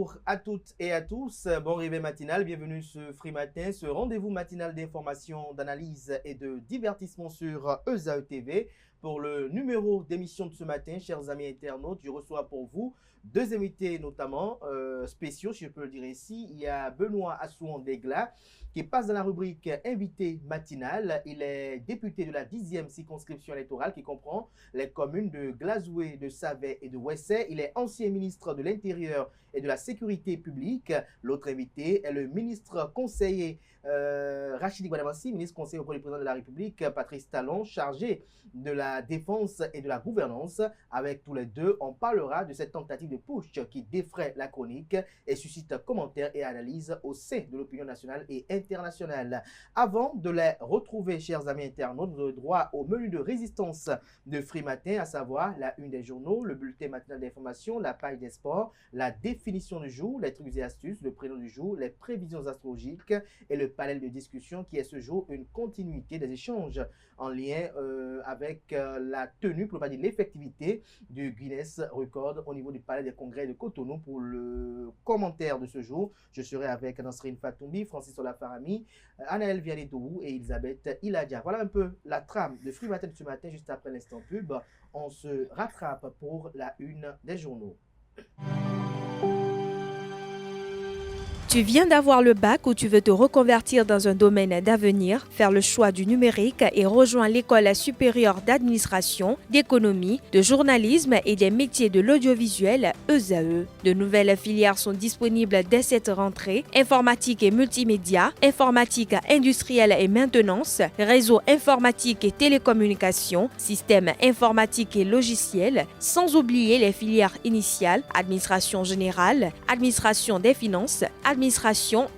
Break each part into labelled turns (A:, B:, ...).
A: Bonjour à toutes et à tous, bon réveil matinal, bienvenue sur Free Matin, ce rendez-vous matinal d'information, d'analyse et de divertissement sur ESAE TV. Pour le numéro d'émission de ce matin, chers amis internautes, je reçois pour vous deux invités notamment spéciaux, si je peux le dire ainsi. Il y a Benoît Assouan-Degla qui passe dans la rubrique invité matinal. Il est député de la 10e circonscription électorale qui comprend les communes de Glazoué, de Savet et de Ouessé. Il est ancien ministre de l'Intérieur et de la Sécurité publique. L'autre invité est le ministre conseiller Rachidi Guadamassi, ministre conseiller auprès du président de la République, Patrice Talon, chargé de la défense et de la gouvernance. Avec tous les deux, on parlera de cette tentative de putsch qui défraie la chronique et suscite commentaires et analyses au sein de l'opinion nationale et internationale. Avant de les retrouver, chers amis internautes, vous aurez droit au menu de résistance de Free Matin, à savoir la une des journaux, le bulletin matinal d'information, la page des sports, la définition du jour, les trucs et astuces, le prénom du jour, les prévisions astrologiques et le panel de discussion qui est ce jour une continuité des échanges en lien avec la tenue, pour ne pas dire l'effectivité du Guinness Record au niveau du palais des congrès de Cotonou. Pour le commentaire de ce jour, je serai avec Nasrine Fatoumbi, Francis Olafarami, Anaël Vianney-Dourou et Elisabeth Iladia. Voilà un peu la trame de Free Matin de ce matin. Juste après l'instant pub, on se rattrape pour la une des journaux.
B: Tu viens d'avoir le bac ou tu veux te reconvertir dans un domaine d'avenir, faire le choix du numérique et rejoindre l'école supérieure d'administration, d'économie, de journalisme et des métiers de l'audiovisuel ESAE. De nouvelles filières sont disponibles dès cette rentrée: informatique et multimédia, informatique industrielle et maintenance, réseau informatique et télécommunications, système informatique et logiciel, sans oublier les filières initiales: administration générale, administration des finances, administration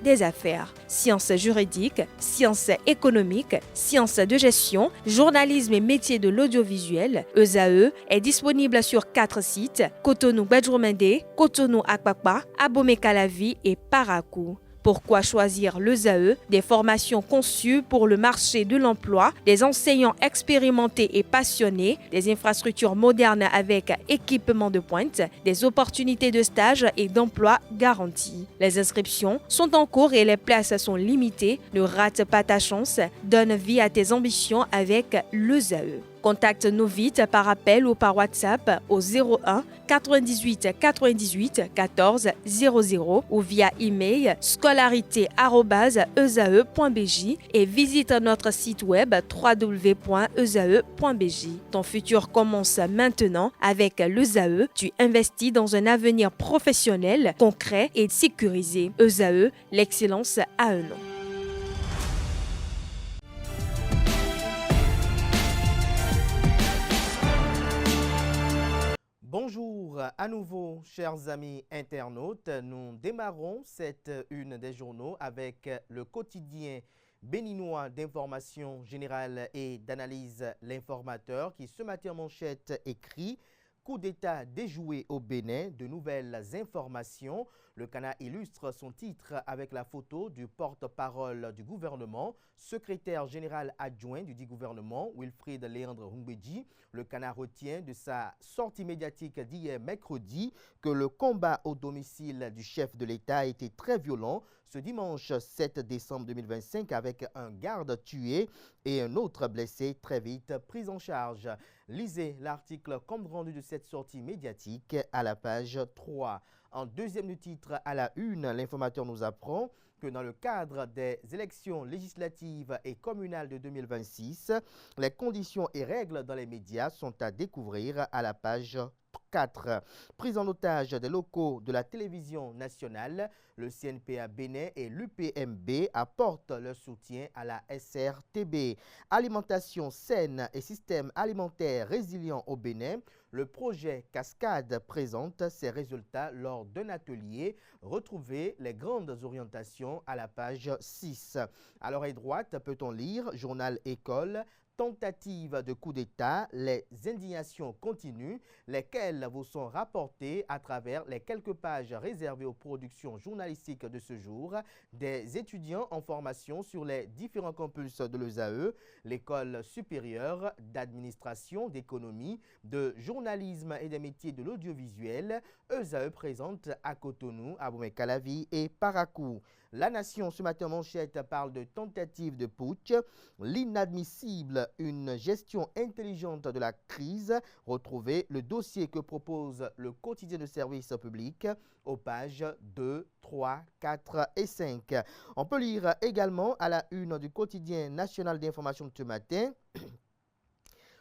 B: des affaires, sciences juridiques, sciences économiques, sciences de gestion, journalisme et métiers de l'audiovisuel. ESAE est disponible sur 4 sites: Cotonou-Badjoumende, Cotonou-Akpakpa, Abomey-Calavi et Parakou. Pourquoi choisir l'ESAE? Des formations conçues pour le marché de l'emploi, des enseignants expérimentés et passionnés, des infrastructures modernes avec équipement de pointe, des opportunités de stage et d'emploi garanties. Les inscriptions sont en cours et les places sont limitées. Ne rate pas ta chance, donne vie à tes ambitions avec l'ESAE. Contacte-nous vite par appel ou par WhatsApp au 01 98 98 14 00 ou via email scolarité@esae.bj et visite notre site web www.esae.bj. Ton futur commence maintenant avec l'ESAE. Tu investis dans un avenir professionnel, concret et sécurisé. ESAE, l'excellence à un nom.
A: Bonjour à nouveau, chers amis internautes. Nous démarrons cette une des journaux avec le quotidien béninois d'information générale et d'analyse, L'Informateur, qui ce matin en manchette écrit: coup d'État déjoué au Bénin, de nouvelles informations. Le Canard illustre son titre avec la photo du porte-parole du gouvernement, secrétaire général adjoint du dit gouvernement, Wilfried Léandre Humbedji. Le Canard retient de sa sortie médiatique d'hier mercredi que le combat au domicile du chef de l'État a été très violent ce dimanche 7 décembre 2025, avec un garde tué et un autre blessé très vite pris en charge. Lisez l'article compte rendu de cette sortie médiatique à la page 3. En deuxième du titre à la une, l'Informateur nous apprend que dans le cadre des élections législatives et communales de 2026, les conditions et règles dans les médias sont à découvrir à la page 4. Prise en otage des locaux de la télévision nationale, le CNPA Bénin et l'UPMB apportent leur soutien à la SRTB. Alimentation saine et système alimentaire résilient au Bénin, le projet Cascade présente ses résultats lors d'un atelier. Retrouvez les grandes orientations à la page 6. À l'oreille droite, peut-on lire Journal École, Tentative de coup d'État, les indignations continuent, lesquelles vous sont rapportées à travers les quelques pages réservées aux productions journalistiques de ce jour des étudiants en formation sur les différents campus de l'ESAE, l'école supérieure d'administration, d'économie, de journalisme et des métiers de l'audiovisuel. ESAE présente à Cotonou, à Boumé-Calavi et Parakou. La Nation, ce matin, manchette, parle de tentative de putsch, l'inadmissible, une gestion intelligente de la crise. Retrouvez le dossier que propose le quotidien de service public aux pages 2, 3, 4 et 5. On peut lire également à la une du quotidien national d'information de ce matin,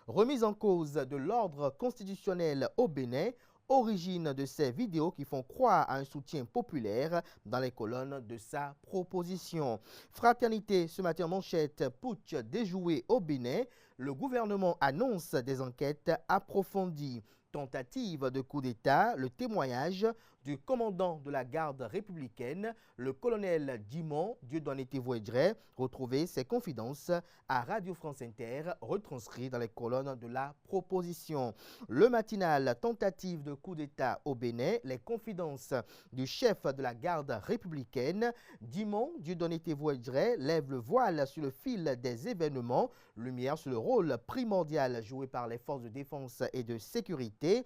A: remise en cause de l'ordre constitutionnel au Bénin, origine de ces vidéos qui font croire à un soutien populaire dans les colonnes de sa proposition. Fraternité, ce matin manchette, putsch déjoué au Bénin, le gouvernement annonce des enquêtes approfondies. Tentative de coup d'État, le témoignage du commandant de la garde républicaine, le colonel Dimon Dieudonné Tévoedre, retrouvé ses confidences à Radio France Inter, retranscrit dans les colonnes de la proposition. Le matinal, tentative de coup d'État au Bénin, les confidences du chef de la garde républicaine, Dimon Dieudonné Tévoedre, lève le voile sur le fil des événements, lumière sur le rôle primordial joué par les forces de défense et de sécurité.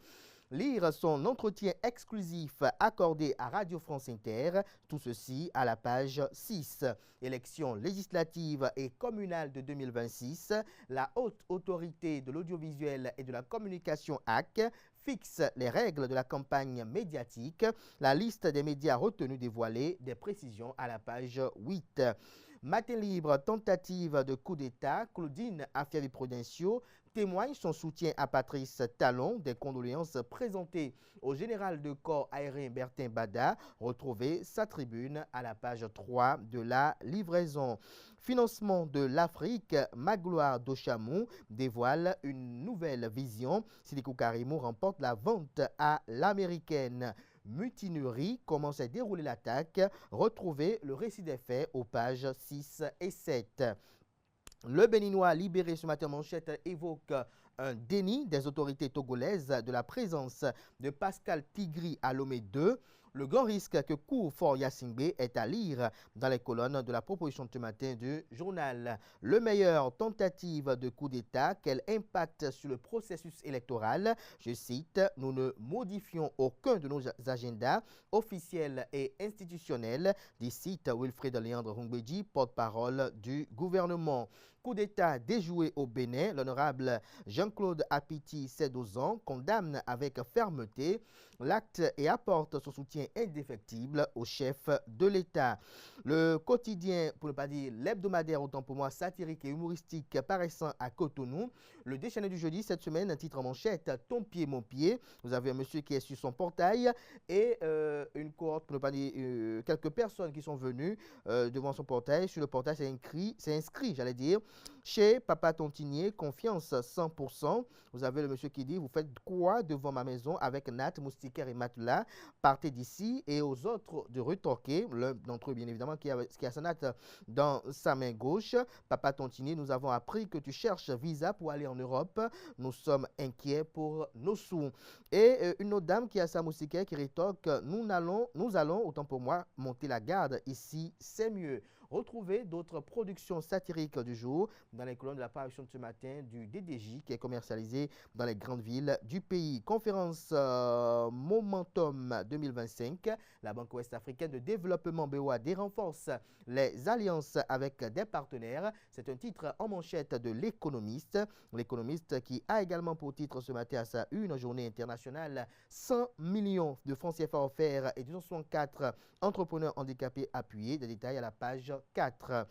A: Lire son entretien exclusif accordé à Radio France Inter, tout ceci à la page 6. Élections législatives et communales de 2026, la Haute Autorité de l'Audiovisuel et de la Communication AC fixe les règles de la campagne médiatique. La liste des médias retenus dévoilée, des précisions à la page 8. Matin libre, tentative de coup d'État, Claudine Afiavi-Prudencio témoigne son soutien à Patrice Talon, des condoléances présentées au général de corps aérien Bertin Bada, retrouvé sa tribune à la page 3 de la livraison. Financement de l'Afrique, Magloire d'Ochamou dévoile une nouvelle vision. Sidiko Karimou remporte la vente à l'américaine. Mutinerie, comment s'est déroulée l'attaque, retrouvez le récit des faits aux pages 6 et 7. Le Béninois libéré ce matin manchette évoque un déni des autorités togolaises de la présence de Pascal Tigri à Lomé 2. Le grand risque que court Fort Yassingbe est à lire dans les colonnes de la proposition de ce matin du journal. Le meilleur, tentative de coup d'État, quel impact sur le processus électoral? Je cite, nous ne modifions aucun de nos agendas officiels et institutionnels, dit cite Wilfrid Léandre Rungbeji, porte-parole du gouvernement. Coup d'État déjoué au Bénin, l'honorable Jean-Claude Apiti, 12 ans, condamne avec fermeté l'acte et apporte son soutien indéfectible au chef de l'État. Le quotidien, pour ne pas dire l'hebdomadaire, autant pour moi, satirique et humoristique paraissant à Cotonou, le déchaîné du jeudi cette semaine, un titre en manchette, Ton pied, mon pied. Vous avez un monsieur qui est sur son portail et une cohorte, pour ne pas dire quelques personnes qui sont venues devant son portail. Sur le portail, c'est inscrit, j'allais dire, chez Papa Tontinier, confiance 100%. Vous avez le monsieur qui dit, vous faites quoi devant ma maison avec natte, moustiquaire et matelas? Partez d'ici. Et aux autres de retorquer, l'un d'entre eux bien évidemment qui a sa natte dans sa main gauche. Papa Tontinier, nous avons appris que tu cherches visa pour aller en Europe. Nous sommes inquiets pour nos sous. Et une autre dame qui a sa moustiquaire qui rétorque, nous allons, autant pour moi, monter la garde. Ici, c'est mieux. Retrouvez d'autres productions satiriques du jour dans les colonnes de la parution de ce matin du DDJ qui est commercialisé dans les grandes villes du pays. Conférence Momentum 2025. La Banque ouest-africaine de développement BOAD renforce les alliances avec des partenaires. C'est un titre en manchette de l'Économiste. L'Économiste qui a également pour titre ce matin à sa une journée internationale 100 millions de francs CFA offerts et 264 entrepreneurs handicapés appuyés. Des détails à la page 4.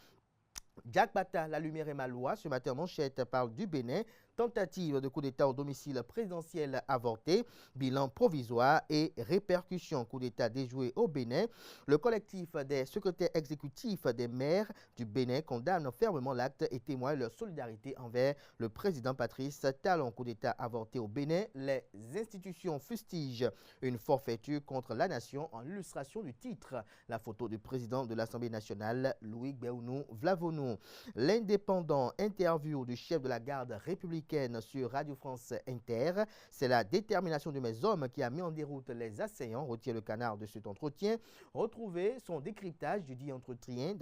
A: Jack Bata, la lumière est ma loi. Ce matin, manchette parle du Bénin. tentative de coup d'État au domicile présidentiel avorté, bilan provisoire et répercussions. Coup d'État déjoué au Bénin. Le collectif des secrétaires exécutifs des maires du Bénin condamne fermement l'acte et témoigne leur solidarité envers le président Patrice Talon. Coup d'État avorté au Bénin. Les institutions fustigent une forfaiture contre la nation en illustration du titre. La photo du président de l'Assemblée nationale, Louis Béounou Vlavonou. L'indépendant interview du chef de la garde républicaine sur Radio France Inter. C'est la détermination de mes hommes qui a mis en déroute les assaillants. Retient le canard de cet entretien. Retrouvez son décryptage du dit entretien.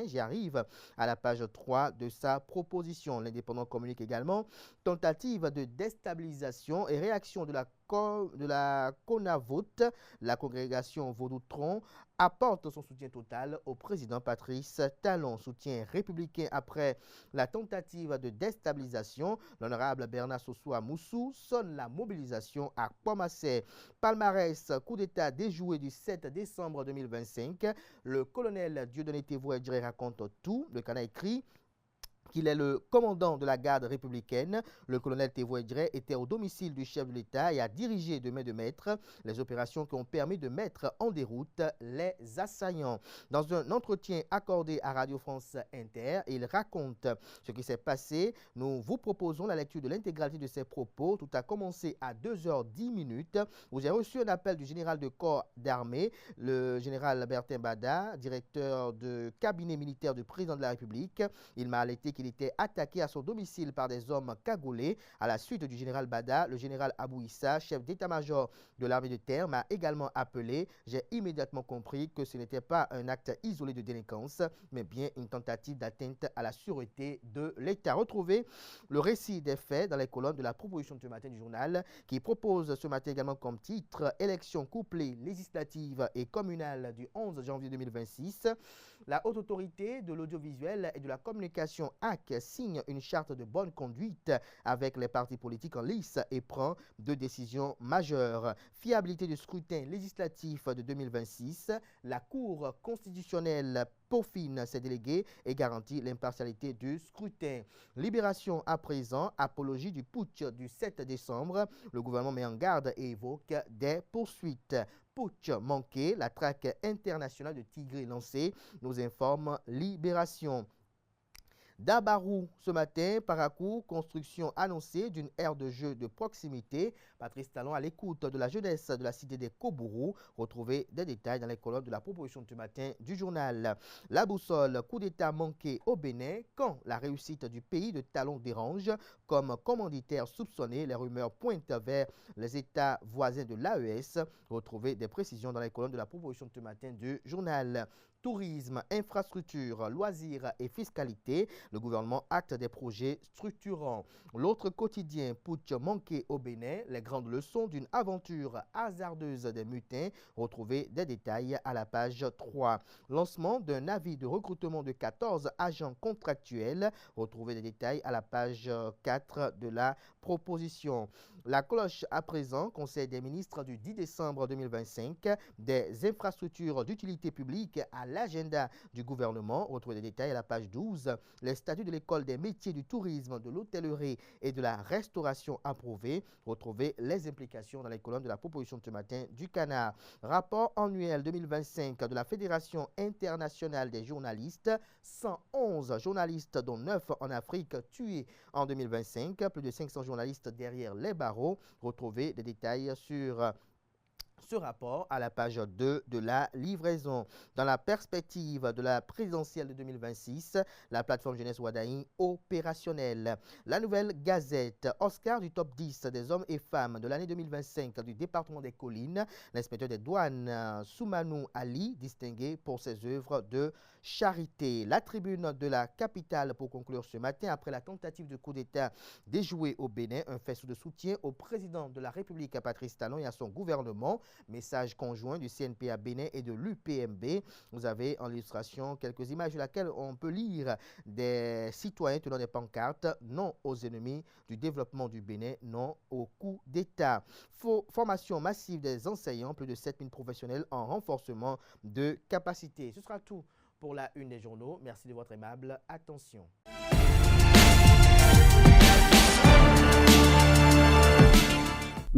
A: J'y arrive à la page 3 de sa proposition. L'indépendant communique également tentative de déstabilisation et réaction de la CONAVOT, la congrégation Vaudoutron, apporte son soutien total au président Patrice Talon. Soutien républicain après la tentative de déstabilisation. L'honorable Bernard Sossoa Moussou sonne la mobilisation à Pomassé. Palmarès, coup d'État déjoué du 7 décembre 2025. Le colonel Dieudonné Tévoé-Djéré raconte tout. Le canard écrit qu'il est le commandant de la garde républicaine. Le colonel Tévoé-Djéré était au domicile du chef de l'État et a dirigé de main de maître les opérations qui ont permis de mettre en déroute les assaillants. Dans un entretien accordé à Radio France Inter, il raconte ce qui s'est passé. Nous vous proposons la lecture de l'intégralité de ses propos. Tout a commencé à 2h10 où j'ai reçu un appel du général de corps d'armée, le général Bertin Bada, directeur de cabinet militaire du président de la République. Il m'a alerté qu'il était attaqué à son domicile par des hommes cagoulés. À la suite du général Bada, le général Abou Issa, chef d'état-major de l'armée de terre, m'a également appelé. J'ai immédiatement compris que ce n'était pas un acte isolé de délinquance, mais bien une tentative d'atteinte à la sûreté de l'État. Retrouvez le récit des faits dans les colonnes de la proposition de ce matin du journal, qui propose ce matin également comme titre « Élections couplées législatives et communales du 11 janvier 2026 ». La Haute Autorité de l'audiovisuel et de la communication HAC signe une charte de bonne conduite avec les partis politiques en lice et prend deux décisions majeures. Fiabilité du scrutin législatif de 2026, la Cour constitutionnelle peaufine ses délégués et garantit l'impartialité du scrutin. Libération à présent, apologie du putsch du 7 décembre. Le gouvernement met en garde et évoque des poursuites. Putsch manqué, la traque internationale de Tigré lancée, nous informe Libération. Dabarou, ce matin, Parakou, construction annoncée d'une aire de jeu de proximité. Patrice Talon à l'écoute de la jeunesse de la cité des Kobourou. Retrouvez des détails dans les colonnes de la proposition de ce matin du journal. La boussole, coup d'État manqué au Bénin. Quand la réussite du pays de Talon dérange, comme commanditaire soupçonné, les rumeurs pointent vers les États voisins de l'AES. Retrouvez des précisions dans les colonnes de la proposition de ce matin du journal. Tourisme, infrastructure, loisirs et fiscalité, le gouvernement acte des projets structurants. L'autre quotidien, putsch manqué au Bénin, les grandes leçons d'une aventure hasardeuse des mutins. Retrouvez des détails à la page 3. Lancement d'un avis de recrutement de 14 agents contractuels. Retrouvez des détails à la page 4 de la proposition. La cloche à présent, Conseil des ministres du 10 décembre 2025, des infrastructures d'utilité publique à l'agenda du gouvernement. Retrouvez les détails à la page 12. Les statuts de l'école des métiers du tourisme, de l'hôtellerie et de la restauration approuvés. Retrouvez les implications dans les colonnes de la proposition de ce matin du Canard. Rapport annuel 2025 de la Fédération internationale des journalistes. 111 journalistes, dont 9 en Afrique, tués en 2025. Plus de 500 journalistes derrière les barreaux. Retrouvez des détails sur ce rapport à la page 2 de la livraison. Dans la perspective de la présidentielle de 2026, la plateforme Jeunesse Wadaï opérationnelle. La nouvelle gazette, Oscar du top 10 des hommes et femmes de l'année 2025 du département des Collines. L'inspecteur des douanes, Soumanou Ali, distingué pour ses œuvres de charité. La tribune de la capitale pour conclure ce matin après la tentative de coup d'État déjouée au Bénin, un faisceau de soutien au président de la République Patrice Talon et à son gouvernement. Message conjoint du CNPA Bénin et de l'UPMB. Vous avez en illustration quelques images de laquelle on peut lire des citoyens tenant des pancartes « Non aux ennemis du développement du Bénin, non au coup d'État ». Formation massive des enseignants, plus de 7000 professionnels en renforcement de capacité. Ce sera tout pour la une des journaux. Merci de votre aimable attention.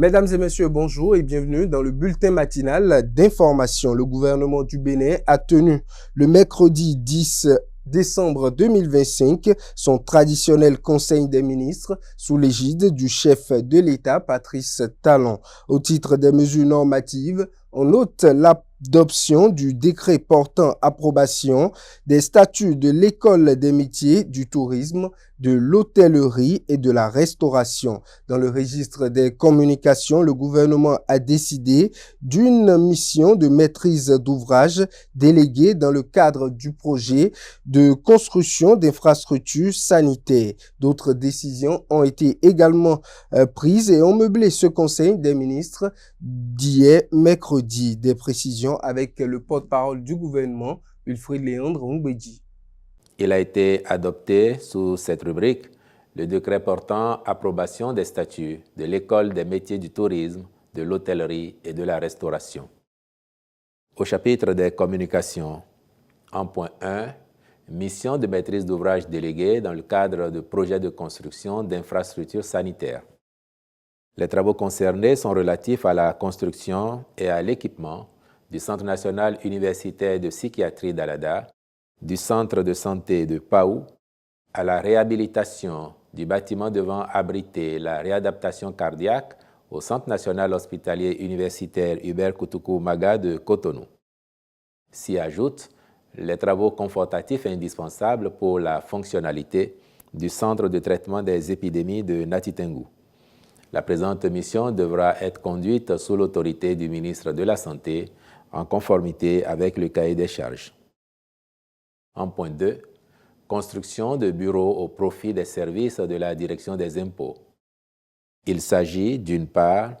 C: Mesdames et messieurs, bonjour et bienvenue dans le bulletin matinal d'information. Le gouvernement du Bénin a tenu le mercredi 10 décembre 2025 son traditionnel Conseil des ministres sous l'égide du chef de l'État, Patrice Talon. Au titre des mesures normatives, on note l'adoption du décret portant approbation des statuts de l'École des métiers du tourisme, de l'hôtellerie et de la restauration. Dans le registre des communications, le gouvernement a décidé d'une mission de maîtrise d'ouvrage déléguée dans le cadre du projet de construction d'infrastructures sanitaires. D'autres décisions ont été également prises et ont meublé ce Conseil des ministres d'hier mercredi. Des précisions avec le porte-parole du gouvernement, Wilfried Léandre Ngoubedji.
D: Il a été adopté sous cette rubrique le décret portant approbation des statuts de l'École des métiers du tourisme, de l'hôtellerie et de la restauration. Au chapitre des communications, en point 1, mission de maîtrise d'ouvrage déléguée dans le cadre de projets de construction d'infrastructures sanitaires. Les travaux concernés sont relatifs à la construction et à l'équipement du Centre national universitaire de psychiatrie d'Alada, du centre de santé de Paou, à la réhabilitation du bâtiment devant abriter la réadaptation cardiaque au Centre national hospitalier universitaire Hubert Koutoukou Maga de Cotonou. S'y ajoutent les travaux confortatifs indispensables pour la fonctionnalité du centre de traitement des épidémies de Natitengou. La présente mission devra être conduite sous l'autorité du ministre de la Santé en conformité avec le cahier des charges. En point 2, construction de bureaux au profit des services de la direction des impôts. Il s'agit, d'une part,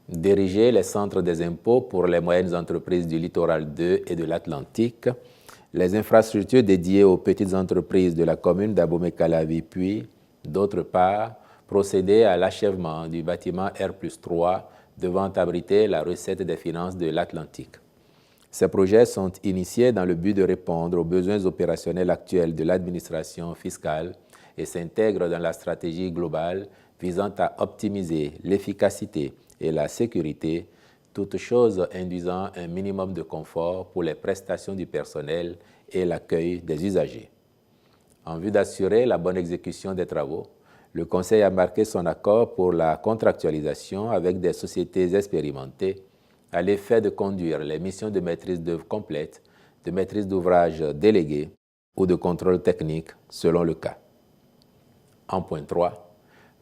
D: d'ériger les centres des impôts pour les moyennes entreprises du littoral 2 et de l'Atlantique, les infrastructures dédiées aux petites entreprises de la commune d'Abomey-Calavi, puis, d'autre part, procéder à l'achèvement du bâtiment R+3 devant abriter la recette des finances de l'Atlantique. Ces projets sont initiés dans le but de répondre aux besoins opérationnels actuels de l'administration fiscale et s'intègrent dans la stratégie globale visant à optimiser l'efficacité et la sécurité, toutes choses induisant un minimum de confort pour les prestations du personnel et l'accueil des usagers. En vue d'assurer la bonne exécution des travaux, le Conseil a marqué son accord pour la contractualisation avec des sociétés expérimentées à l'effet de conduire les missions de maîtrise d'œuvre complète, de maîtrise d'ouvrage déléguée ou de contrôle technique selon le cas. En point 3,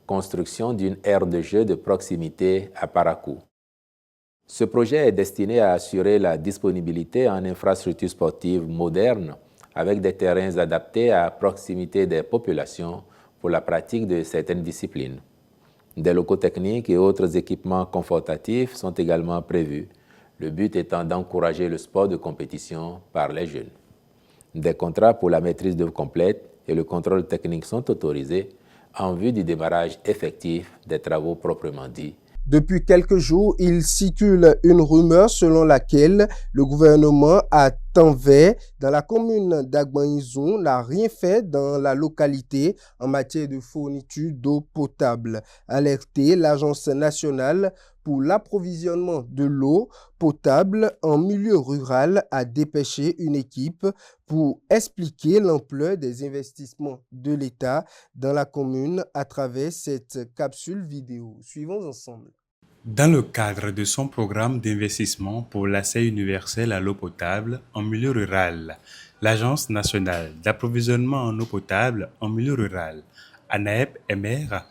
D: construction d'une aire de jeu de proximité à Parakou. Ce projet est destiné à assurer la disponibilité en infrastructures sportives modernes avec des terrains adaptés à proximité des populations pour la pratique de certaines disciplines. Des locaux techniques et autres équipements confortatifs sont également prévus, le but étant d'encourager le sport de compétition par les jeunes. Des contrats pour la maîtrise d'œuvre complète et le contrôle technique sont autorisés en vue du démarrage effectif des travaux proprement dits.
C: Depuis quelques jours, il circule une rumeur selon laquelle le gouvernement à Tanvey, dans la commune d'Agbanizou, n'a rien fait dans la localité en matière de fourniture d'eau potable. Alerté, l'Agence nationale pour l'approvisionnement de l'eau potable en milieu rural a dépêché une équipe pour expliquer l'ampleur des investissements de l'État dans la commune à travers cette capsule vidéo. Suivons ensemble.
E: Dans le cadre de son programme d'investissement pour l'accès universel à l'eau potable en milieu rural, l'Agence nationale d'approvisionnement en eau potable en milieu rural, ANAEP-MR,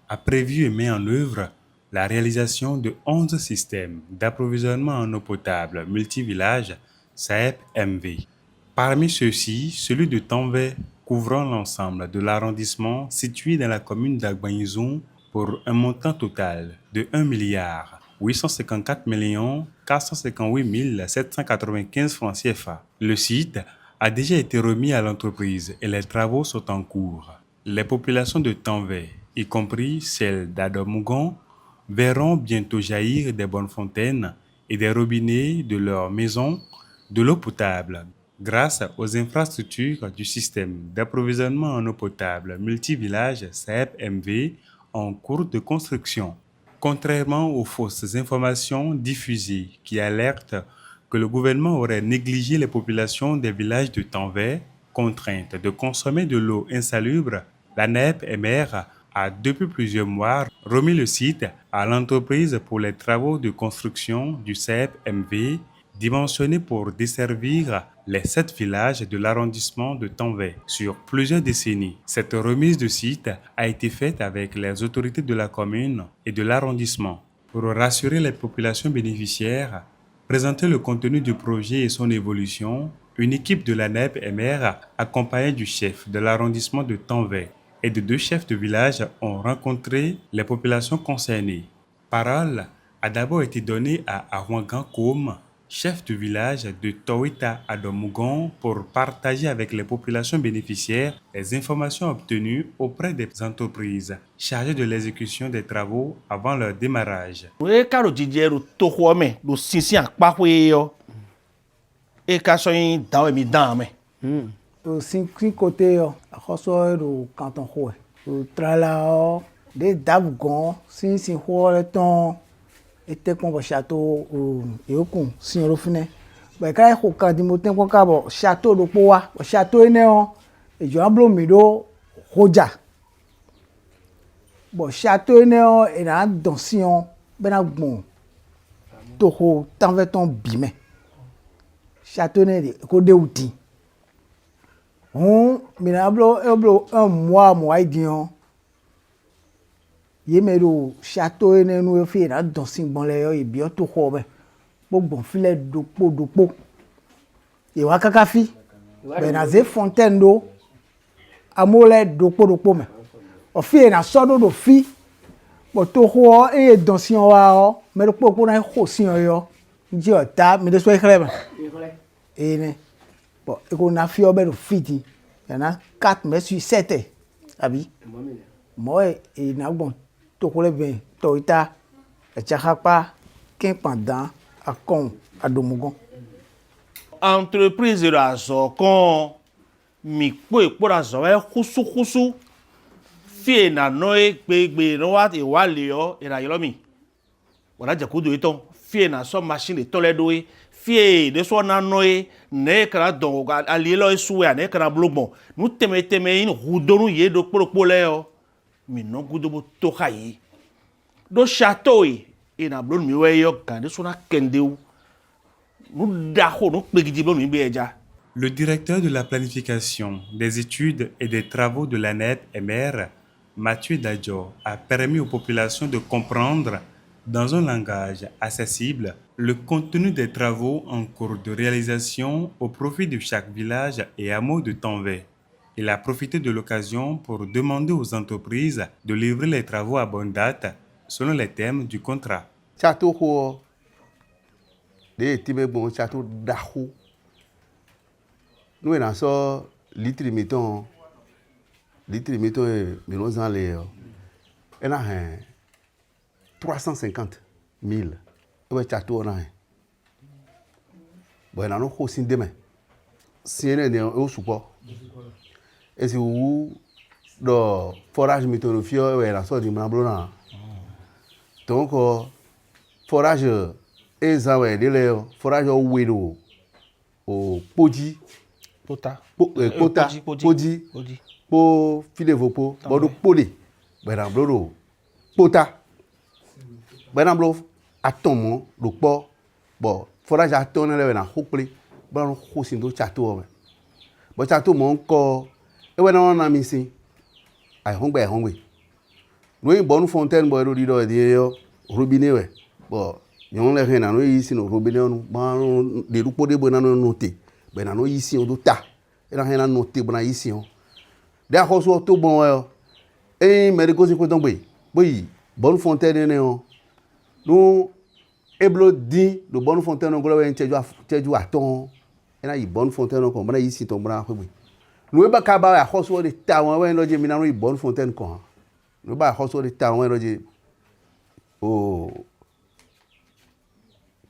E: a prévu et met en œuvre la réalisation de 11 systèmes d'approvisionnement en eau potable multivillage SAEP-MV. Parmi ceux-ci, celui de Tanvey, couvrant l'ensemble de l'arrondissement situé dans la commune d'Agbanizou, pour un montant total de 1 854 458 795 francs CFA. Le site a déjà été remis à l'entreprise et les travaux sont en cours. Les populations de Tanvey, y compris celles d'Adomougon, verront bientôt jaillir des bonnes fontaines et des robinets de leurs maisons de l'eau potable grâce aux infrastructures du système d'approvisionnement en eau potable multivillage SAEP-MV en cours de construction. Contrairement aux fausses informations diffusées qui alertent que le gouvernement aurait négligé les populations des villages de Tanvé, contraintes de consommer de l'eau insalubre, l'ANEP-MR a depuis plusieurs mois remis le site à l'entreprise pour les travaux de construction du CEP-MV, dimensionné pour desservir les 7 villages de l'arrondissement de Tanvé sur plusieurs décennies. Cette remise de site a été faite avec les autorités de la commune et de l'arrondissement pour rassurer les populations bénéficiaires, présenter le contenu du projet et son évolution. Une équipe de l'ANEP-MR accompagnée du chef de l'arrondissement de Tanvé et de 2 chefs de village ont rencontré les populations concernées. Parole a d'abord été donnée à Awangan Koum, chef de village de Toita Adomougon, pour partager avec les populations bénéficiaires les informations obtenues auprès des entreprises chargées de l'exécution des travaux avant leur démarrage.
F: O 5 côté a khoso do canton ho o trala de dabgon sin ho le ton était qu'on va château o eokun sin ro fune ba kai ho kan di mo ten kon ka bo château do po wa o château ene on e jo amblo mi do hoja bo château ene on e na donsion be na gbon to ho tanve ton bime château ne ko de outi minablo eblo un mois idion yemero château ene nu fi na don sin bon le yo ibi o to ho be gbon file dopo e wa kaka fi be na ze fontaine do amole dopo me o fi na sodo do fi bo to ho e don sin wa o me do na ho sin yo nji o ta mi de so ikreba ene bon e ko na fi o be do fiti yana 4 mais sur 7 abi moi et na bon to ko le ben toita e chakapa kin pendant a kon adomugon
G: entreprise la zo kon mi po la zo e khusu fi na no e gbegbe no wa e wa le yo e na yo mi wala je ku do iton fi na so machine de toledo e fie de so na noe ne kra don alielo esuwe ne kra blogbon nu teme in hudonu ye do poro le o mi no gudo bo to kai do chateau e na blon mi we yo kan de so na kendeu nu da ho no pegidi blon mi be eja.
E: Le directeur de la planification, des études et des travaux de l'ANEP-MR, Mathieu Dadjo, a permis aux populations de comprendre dans un langage accessible le contenu des travaux en cours de réalisation au profit de chaque village et hameau de Tanvé. Il a profité de l'occasion pour demander aux entreprises de livrer les travaux à bonne date selon les termes du contrat.
H: Château ho de tibe bon château dahu nous na so litre meton menos en les et na 350 000 e château na bon na no ho sin demain si ne o support et si ou do forage métonofio e la so di mblona donc forage ezawe de le forage o wedo o podi
G: Pota
H: po file vopo bodo poli bena blodo pota bena blo atomo do po bo forage aton le na hopli bana ho sin do chateau bo chateau mo nko e wena na mi sin ai hongbe no bonu fontaine bo do di yo robinet we bo yon le hen na no yi sin robinet no ba de rupo de bo na no note be na no yi sin o do ta e na hen na note bo na yi sin o de a so to bon e me de ko si ko ton gbe boyi bonu fontaine ne o no eblo di do bonu fontaine no go we cheju aton e na yi bonu fontaine ko bo na yi sin ton bo na ko gbe no e ba ka ba a so de ta won we no je mi na no yi bonu fontaine ko no ba a so de ta won no je o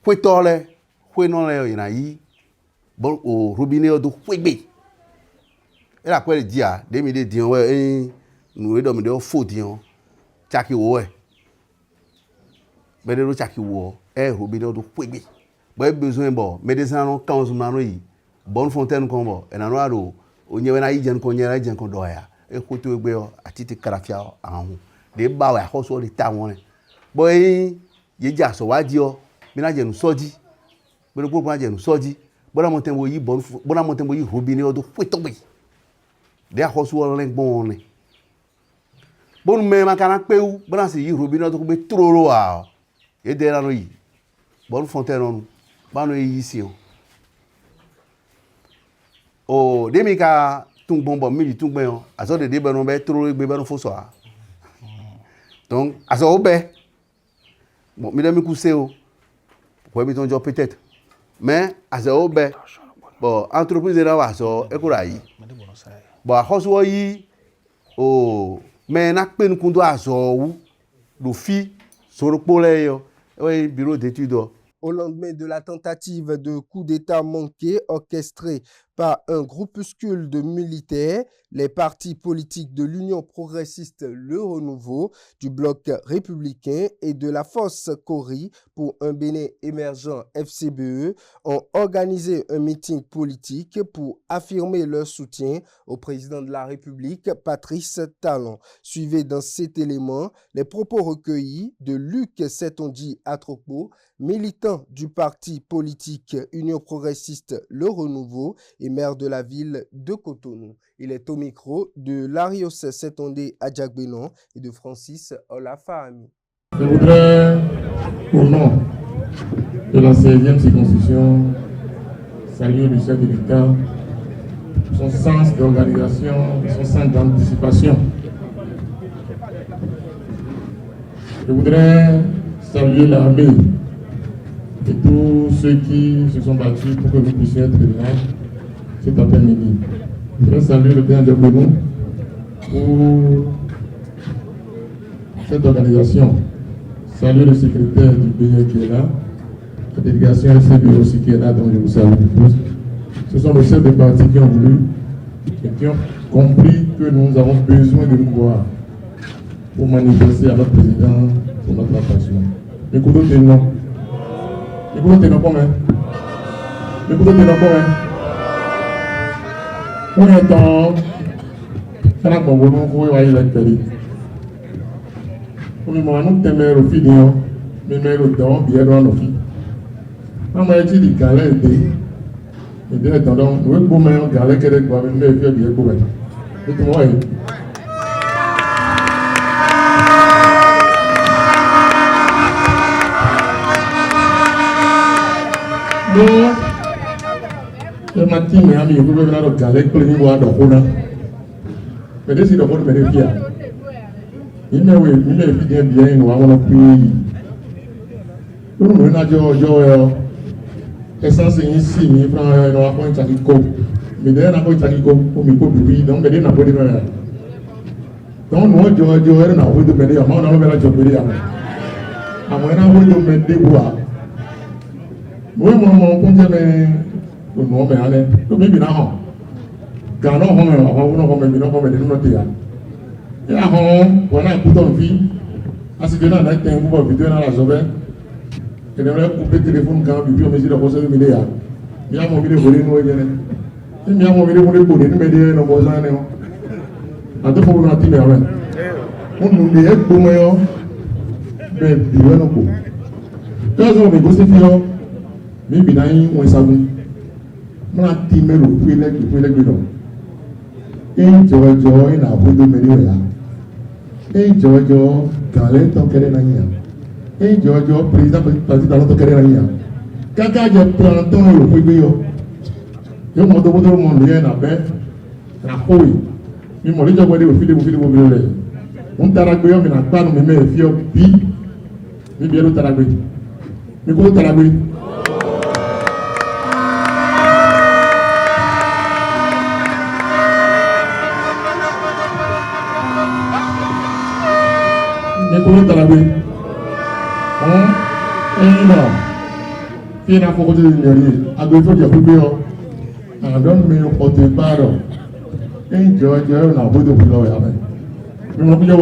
H: fue tole fue no le ina yi bon o robinet do fegbe e la kwere dia de mi de dion we nu do mi de fo dion chaki wo we ben de chaki wo robinet do kwegbe ben besoin bon médecin non quand on nano yi bonne fontaine ko bo e nano ado onye na yijen ko nyera jen ko doya e koto egbe yo atiti karafia ahun de ba wa ho so de ta won boy ye ja so waji o mi na je nu soji bere po pa je nu soji bona mo tembo yi bona mo tembo yi robinet do kwetogbe de ho so len gbon ni bon me makana peu bona se yi robinet do be troro a e de la no yi bonne fontaine on ba no yi si o de mi ka tung bombo mi tung ben aso de be no be troro be no fo so a donc aso obe bon mi de mi ku se o ko bi ton jo peut-être mais aso obe bon entreprise na wa so e ko ra yi bon akoso yi o mais na pe nu kun do aso wu do fi so po le yo oui bureau d'études.
C: Au lendemain de la tentative de coup d'État manqué orchestrée par un groupuscule de militaires, les partis politiques de l'Union progressiste Le Renouveau, du Bloc républicain et de la Force Cori pour un Bénin émergent FCBE ont organisé un meeting politique pour affirmer leur soutien au président de la République, Patrice Talon. Suivez dans cet élément les propos recueillis de Luc Setondi Atropo, militant du parti politique Union progressiste Le Renouveau et maire de la ville de Cotonou. Il est au micro de Larios Setondé Adjagbenon et de Francis Olafahami.
I: Je voudrais, au nom de la 16e circonscription, saluer le chef de l'État, son sens d'organisation, son sens d'anticipation. Je voudrais saluer l'armée et tous ceux qui se sont battus pour que nous puissions être là cet après-midi. Je voudrais saluer le bien de Benou pour cette organisation. Saluer le secrétaire du BE qui est là, la délégation FCB aussi qui est là, donc je vous salue tous. Ce sont les chefs de parti qui ont voulu et qui ont compris que nous avons besoin de nous voir pour manifester à notre président pour notre attention. Écoutez non. Écoutez non comment. Écoutez non comment. Pour un temps, ça n'a pas vraiment voulu la télé. Pour moi, nous temons au fil mais nous devons bien dans nos filles. Maman dit qu'il galère aider. Et bien attendant, nous avons besoin de galère qu'elle doit même faire bien pour elle. Dites-moi. Donc, le matin, mes amis, vous pouvez venir au galère pour venir voir d'Okona. Mais dès que vous venez de faire, il m'a dit bien, nous avons pris. Nous avons essence ici, nous avons un chakiko. Mais d'ailleurs, nous avons un chakiko pour me couper. Donc, nous avons un chakiko. Donc, nous avons un chakiko. Nous avons un chakiko. Nous avons un chakiko. Nous avons un chakiko. Nous avons un chakiko. Nous avons un chakiko. Nous avons un chakiko. Car nous avons un chakiko. Nous avons un chakiko. Et avant, on a un bouton de vie. À ce que là, on a un groupe de vidéo dans la journée. Et on a coupé le téléphone quand on a mis le conseil de médias. Il y a un mobile volé, nous, il y a un mobile volé pour les médias, nous, besoin, nous. À deux fois, on a dit, mais on nous dit, pour moi, mais il y a un coup. Quand on a négocié, mais il y a un savon. On a dit, mais le prix, le bidon. Et Jojo, il a voulu de médias. Et Jojo, Galère, tant qu'elle est là. Et Jojo, président parti dans notre carrière. Quand j'ai pris temps le prix, je m'en demande mon lien à faire. La fouille. Il m'a dit que je vais vous filer. On t'a raconté, mais n'a pas nous mettre fier. Puis, mais bien le taragoué. Mais comment taragoué? Mais comment taragoué? Qui n'a pas de l'ignorer, à deux fois de couper, en donne mais on porte pas. Et George, on a beaucoup de boulot. Mais mon père,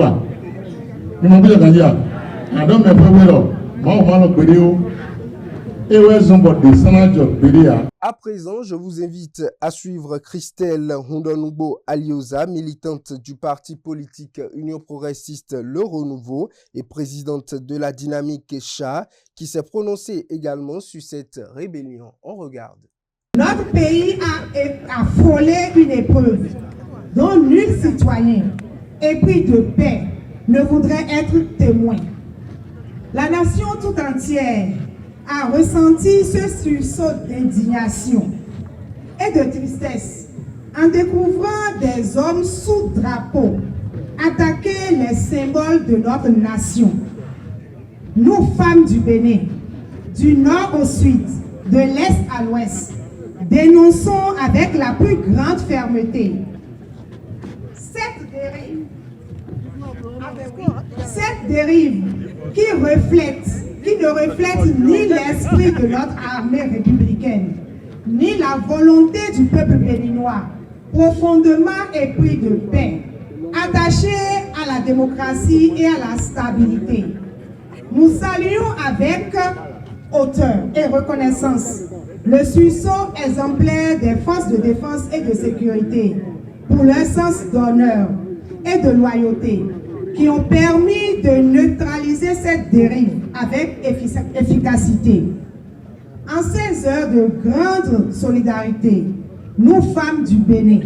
I: mais mon père, en donne mes premiers,
C: À présent, je vous invite à suivre Christelle Hundonugbo Alioza, militante du parti politique Union progressiste Le Renouveau et présidente de la dynamique CHA, qui s'est prononcée également sur cette rébellion. On regarde.
J: Notre pays a frôlé une épreuve dont nul citoyen épris de paix ne voudrait être témoin. La nation tout entière a ressenti ce sursaut d'indignation et de tristesse en découvrant des hommes sous drapeau attaquer les symboles de notre nation. Nous, femmes du Bénin, du nord au sud, de l'est à l'ouest, dénonçons avec la plus grande fermeté cette dérive qui ne reflète ni l'esprit de notre armée républicaine, ni la volonté du peuple béninois, profondément épris de paix, attaché à la démocratie et à la stabilité. Nous saluons avec hauteur et reconnaissance le sursaut exemplaire des forces de défense et de sécurité pour leur sens d'honneur et de loyauté qui ont permis de neutraliser cette dérive avec efficacité. En ces heures de grande solidarité, nous, femmes du Bénin,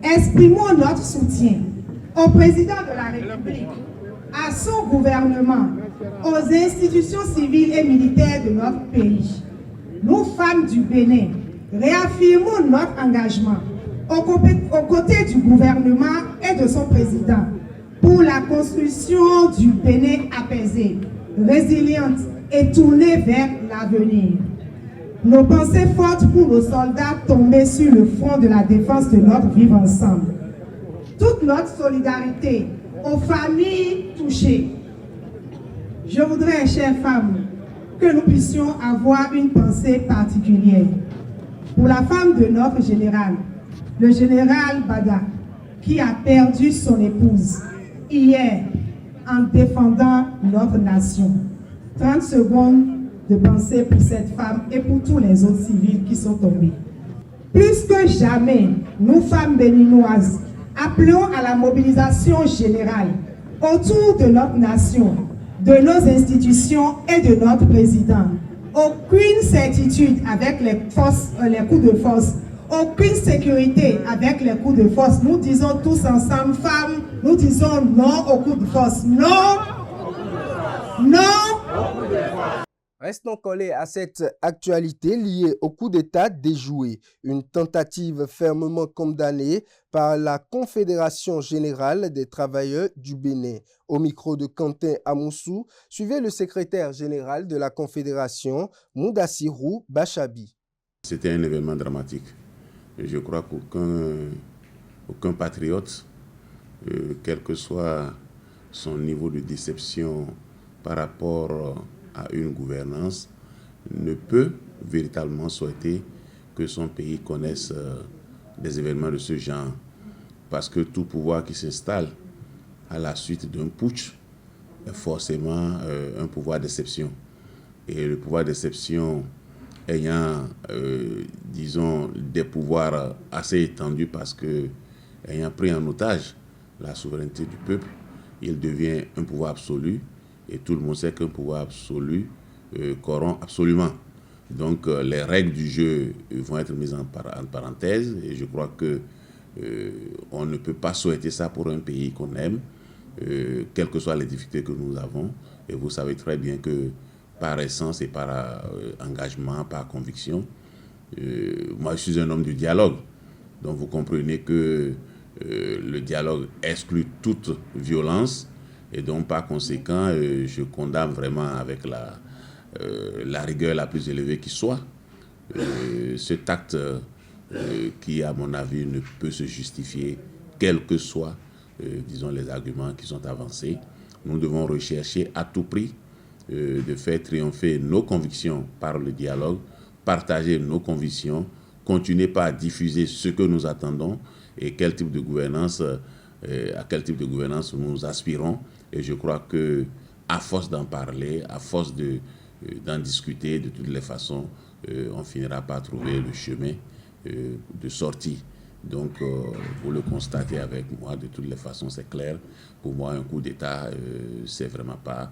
J: exprimons notre soutien au président de la République, à son gouvernement, aux institutions civiles et militaires de notre pays. Nous, femmes du Bénin, réaffirmons notre engagement aux côtés du gouvernement et de son président pour la construction du Bénin apaisé, résiliente et tournée vers l'avenir. Nos pensées fortes pour nos soldats tombés sur le front de la défense de notre vivre ensemble. Toute notre solidarité aux familles touchées. Je voudrais, chères femmes, que nous puissions avoir une pensée particulière pour la femme de notre général, le général Bada, qui a perdu son épouse hier en défendant notre nation. 30 secondes de pensée pour cette femme et pour tous les autres civils qui sont tombés. Plus que jamais, nous, femmes béninoises, appelons à la mobilisation générale autour de notre nation, de nos institutions et de notre président. Aucune certitude avec les coups de force, aucune sécurité avec les coups de force. Nous disons tous ensemble, femmes, nous disons non aux coups de force. Non, non.
C: Restons collés à cette actualité liée au coup d'État déjoué, une tentative fermement condamnée par la Confédération générale des travailleurs du Bénin. Au micro de Quentin Amoussou, suivez le secrétaire général de la Confédération, Moudassirou Bachabi.
K: C'était un événement dramatique. Je crois qu'aucun patriote, quel que soit son niveau de déception par rapport à une gouvernance, ne peut véritablement souhaiter que son pays connaisse des événements de ce genre. Parce que tout pouvoir qui s'installe à la suite d'un putsch est forcément un pouvoir d'exception. Et le pouvoir d'exception ayant, disons, des pouvoirs assez étendus parce que, ayant pris en otage la souveraineté du peuple, il devient un pouvoir absolu. Et tout le monde sait qu'un pouvoir absolu corrompt absolument. Donc les règles du jeu vont être mises en parenthèse. Et je crois qu'on ne peut pas souhaiter ça pour un pays qu'on aime, quelles que soient les difficultés que nous avons. Et vous savez très bien que par essence et par engagement, par conviction, moi je suis un homme du dialogue. Donc vous comprenez que le dialogue exclut toute violence. Et donc, par conséquent, je condamne vraiment avec la rigueur la plus élevée qui soit cet acte qui, à mon avis, ne peut se justifier, quels que soient, disons, les arguments qui sont avancés. Nous devons rechercher à tout prix de faire triompher nos convictions par le dialogue, partager nos convictions, continuer par diffuser ce que nous attendons et quel type de gouvernance, à quel type de gouvernance nous aspirons. Et je crois que à force d'en parler, à force de d'en discuter. De toutes les façons, on finira par trouver le chemin de sortie. Donc, vous le constatez avec moi, de toutes les façons, c'est clair. Pour moi, un coup d'État, c'est vraiment pas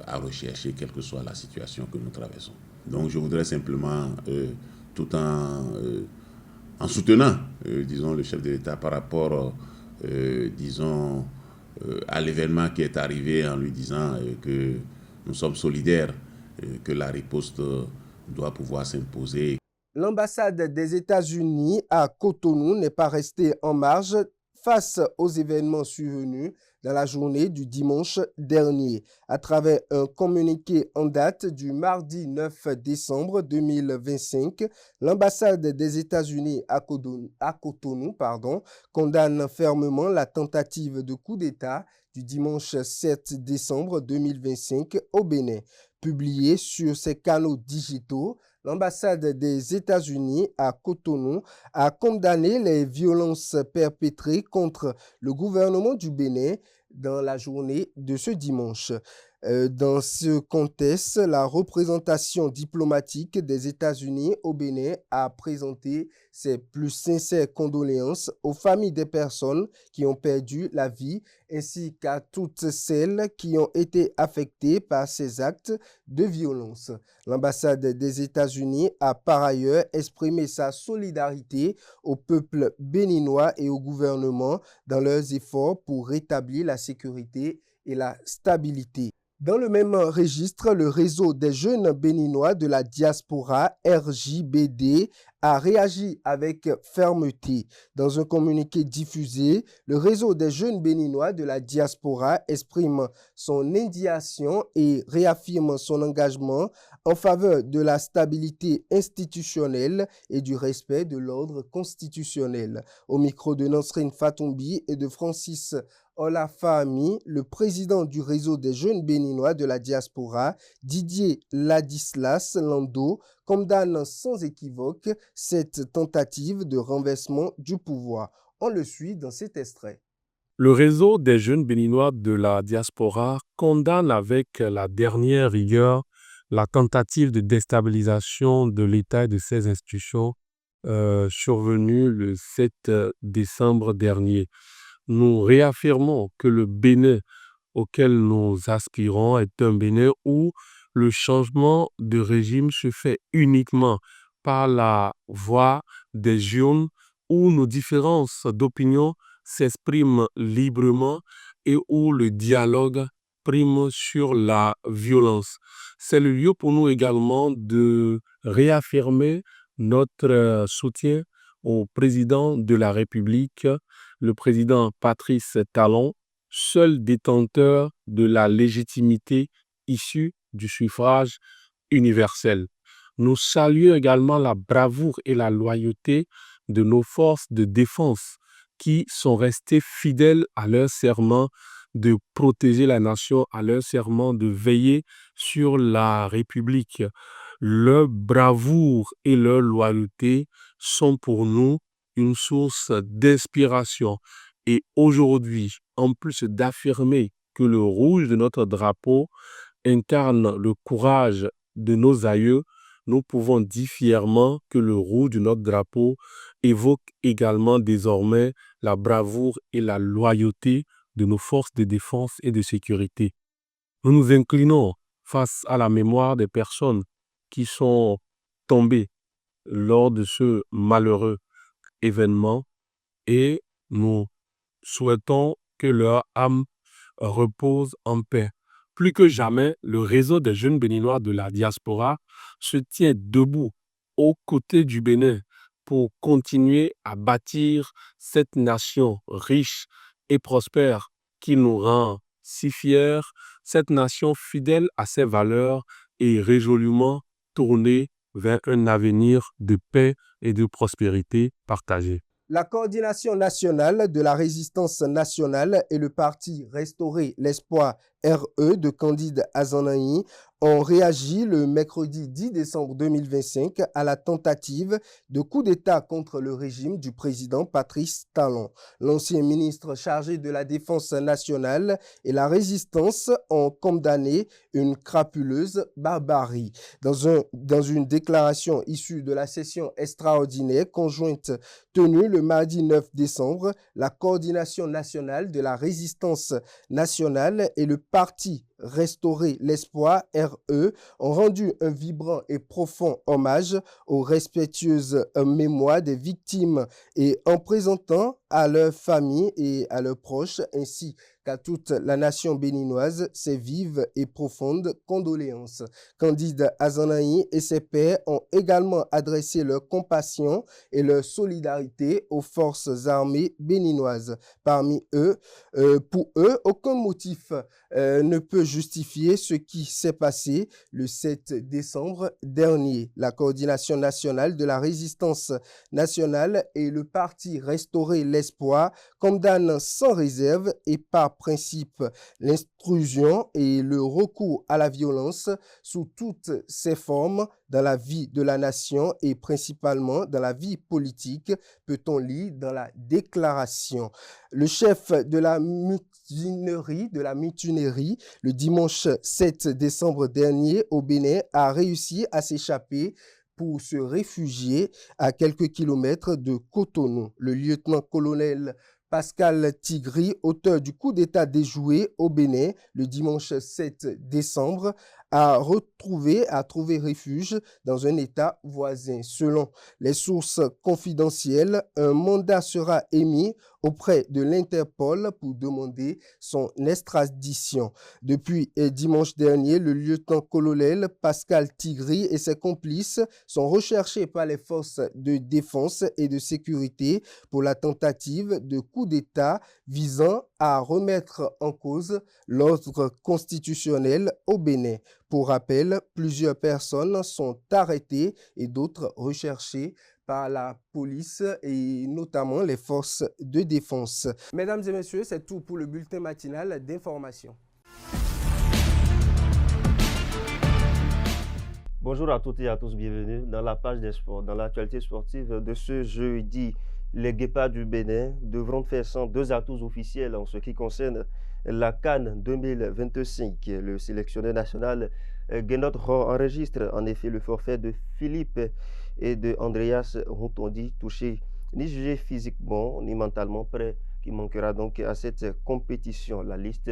K: à rechercher, quelle que soit la situation que nous traversons. Donc, je voudrais simplement, tout en soutenant, disons, le chef de l'État par rapport, disons, à l'événement qui est arrivé, en lui disant que nous sommes solidaires, que la riposte doit pouvoir s'imposer.
C: L'ambassade des États-Unis à Cotonou n'est pas restée en marge face aux événements survenus dans la journée du dimanche dernier. À travers un communiqué en date du mardi 9 décembre 2025, l'ambassade des États-Unis à Cotonou condamne fermement la tentative de coup d'État du dimanche 7 décembre 2025 au Bénin. Publié sur ses canaux digitaux, l'ambassade des États-Unis à Cotonou a condamné les violences perpétrées contre le gouvernement du Bénin dans la journée de ce dimanche. Dans ce contexte, la représentation diplomatique des États-Unis au Bénin a présenté ses plus sincères condoléances aux familles des personnes qui ont perdu la vie ainsi qu'à toutes celles qui ont été affectées par ces actes de violence. L'ambassade des États-Unis a par ailleurs exprimé sa solidarité au peuple béninois et au gouvernement dans leurs efforts pour rétablir la sécurité et la stabilité. Dans le même registre, le réseau des jeunes béninois de la diaspora RJBD a réagi avec fermeté. Dans un communiqué diffusé, le réseau des jeunes béninois de la diaspora exprime son indignation et réaffirme son engagement en faveur de la stabilité institutionnelle et du respect de l'ordre constitutionnel. Au micro de Nasrine Fatoumbi et de Francis Olafahami, le président du réseau des jeunes béninois de la diaspora, Didier Ladislas Lando, condamne sans équivoque cette tentative de renversement du pouvoir. On le suit dans cet extrait.
L: Le réseau des jeunes béninois de la diaspora condamne avec la dernière rigueur la tentative de déstabilisation de l'État et de ses institutions survenue le 7 décembre dernier. Nous réaffirmons que le Bénin auquel nous aspirons est un Bénin où le changement de régime se fait uniquement par la voie des urnes, où nos différences d'opinion s'expriment librement et où le dialogue prime sur la violence. C'est le lieu pour nous également de réaffirmer notre soutien au président de la République, le président Patrice Talon, seul détenteur de la légitimité issue du suffrage universel. Nous saluons également la bravoure et la loyauté de nos forces de défense qui sont restées fidèles à leur serment de protéger la nation, à leur serment de veiller sur la République. Leur bravoure et leur loyauté sont pour nous une source d'inspiration. Et aujourd'hui, en plus d'affirmer que le rouge de notre drapeau incarne le courage de nos aïeux, nous pouvons dire fièrement que le rouge de notre drapeau évoque également désormais la bravoure et la loyauté de nos forces de défense et de sécurité. Nous nous inclinons face à la mémoire des personnes qui sont tombées lors de ce malheureux événement et nous souhaitons que leur âme repose en paix. Plus que jamais, le réseau des jeunes béninois de la diaspora se tient debout aux côtés du Bénin pour continuer à bâtir cette nation riche et prospère qui nous rend si fiers, cette nation fidèle à ses valeurs et résolument tournée vers un avenir de paix et de prospérité partagée.
C: La coordination nationale de la résistance nationale et le parti Restaurer l'Espoir RE de Candide Azanaï ont réagi le mercredi 10 décembre 2025 à la tentative de coup d'État contre le régime du président Patrice Talon. L'ancien ministre chargé de la Défense nationale et la résistance ont condamné une crapuleuse barbarie. Dans une déclaration issue de la session extraordinaire conjointe tenue le mardi 9 décembre, la coordination nationale de la résistance nationale et le parti Restaurer l'Espoir, RE, ont rendu un vibrant et profond hommage aux respectueuses mémoires des victimes et en présentant à leurs familles et à leurs proches ainsi qu'à toute la nation béninoise ses vives et profondes condoléances. Candide Azanaï et ses pairs ont également adressé leur compassion et leur solidarité aux forces armées béninoises. Parmi eux, pour eux, aucun motif ne peut justifier ce qui s'est passé le 7 décembre dernier. La coordination nationale de la résistance nationale et le parti Restaurer l'Espoir condamnent sans réserve et par principe l'intrusion et le recours à la violence sous toutes ses formes dans la vie de la nation et principalement dans la vie politique, peut-on lire dans la déclaration. Le chef de la mutinerie, le dimanche 7 décembre dernier au Bénin, a réussi à s'échapper pour se réfugier à quelques kilomètres de Cotonou. Le lieutenant-colonel Pascal Tigri, auteur du coup d'État déjoué au Bénin le dimanche 7 décembre, a trouvé refuge dans un État voisin. Selon les sources confidentielles, un mandat sera émis auprès de l'Interpol pour demander son extradition. Depuis dimanche dernier, le lieutenant-colonel Pascal Tigri et ses complices sont recherchés par les forces de défense et de sécurité pour la tentative de coup d'État visant à remettre en cause l'ordre constitutionnel au Bénin. Pour rappel, plusieurs personnes sont arrêtées et d'autres recherchées par la police et notamment les forces de défense. Mesdames et messieurs, c'est tout pour le bulletin matinal d'information.
M: Bonjour à toutes et à tous, bienvenue dans la page des sports. Dans l'actualité sportive de ce jeudi, les Guépards du Bénin devront faire sans deux atouts officiels en ce qui concerne la CAN 2025. Le sélectionneur national Guénot enregistre en effet le forfait de Philippe et de Andreas Routondi, touchés ni jugés physiquement ni mentalement prêts, qui manquera donc à cette compétition. La liste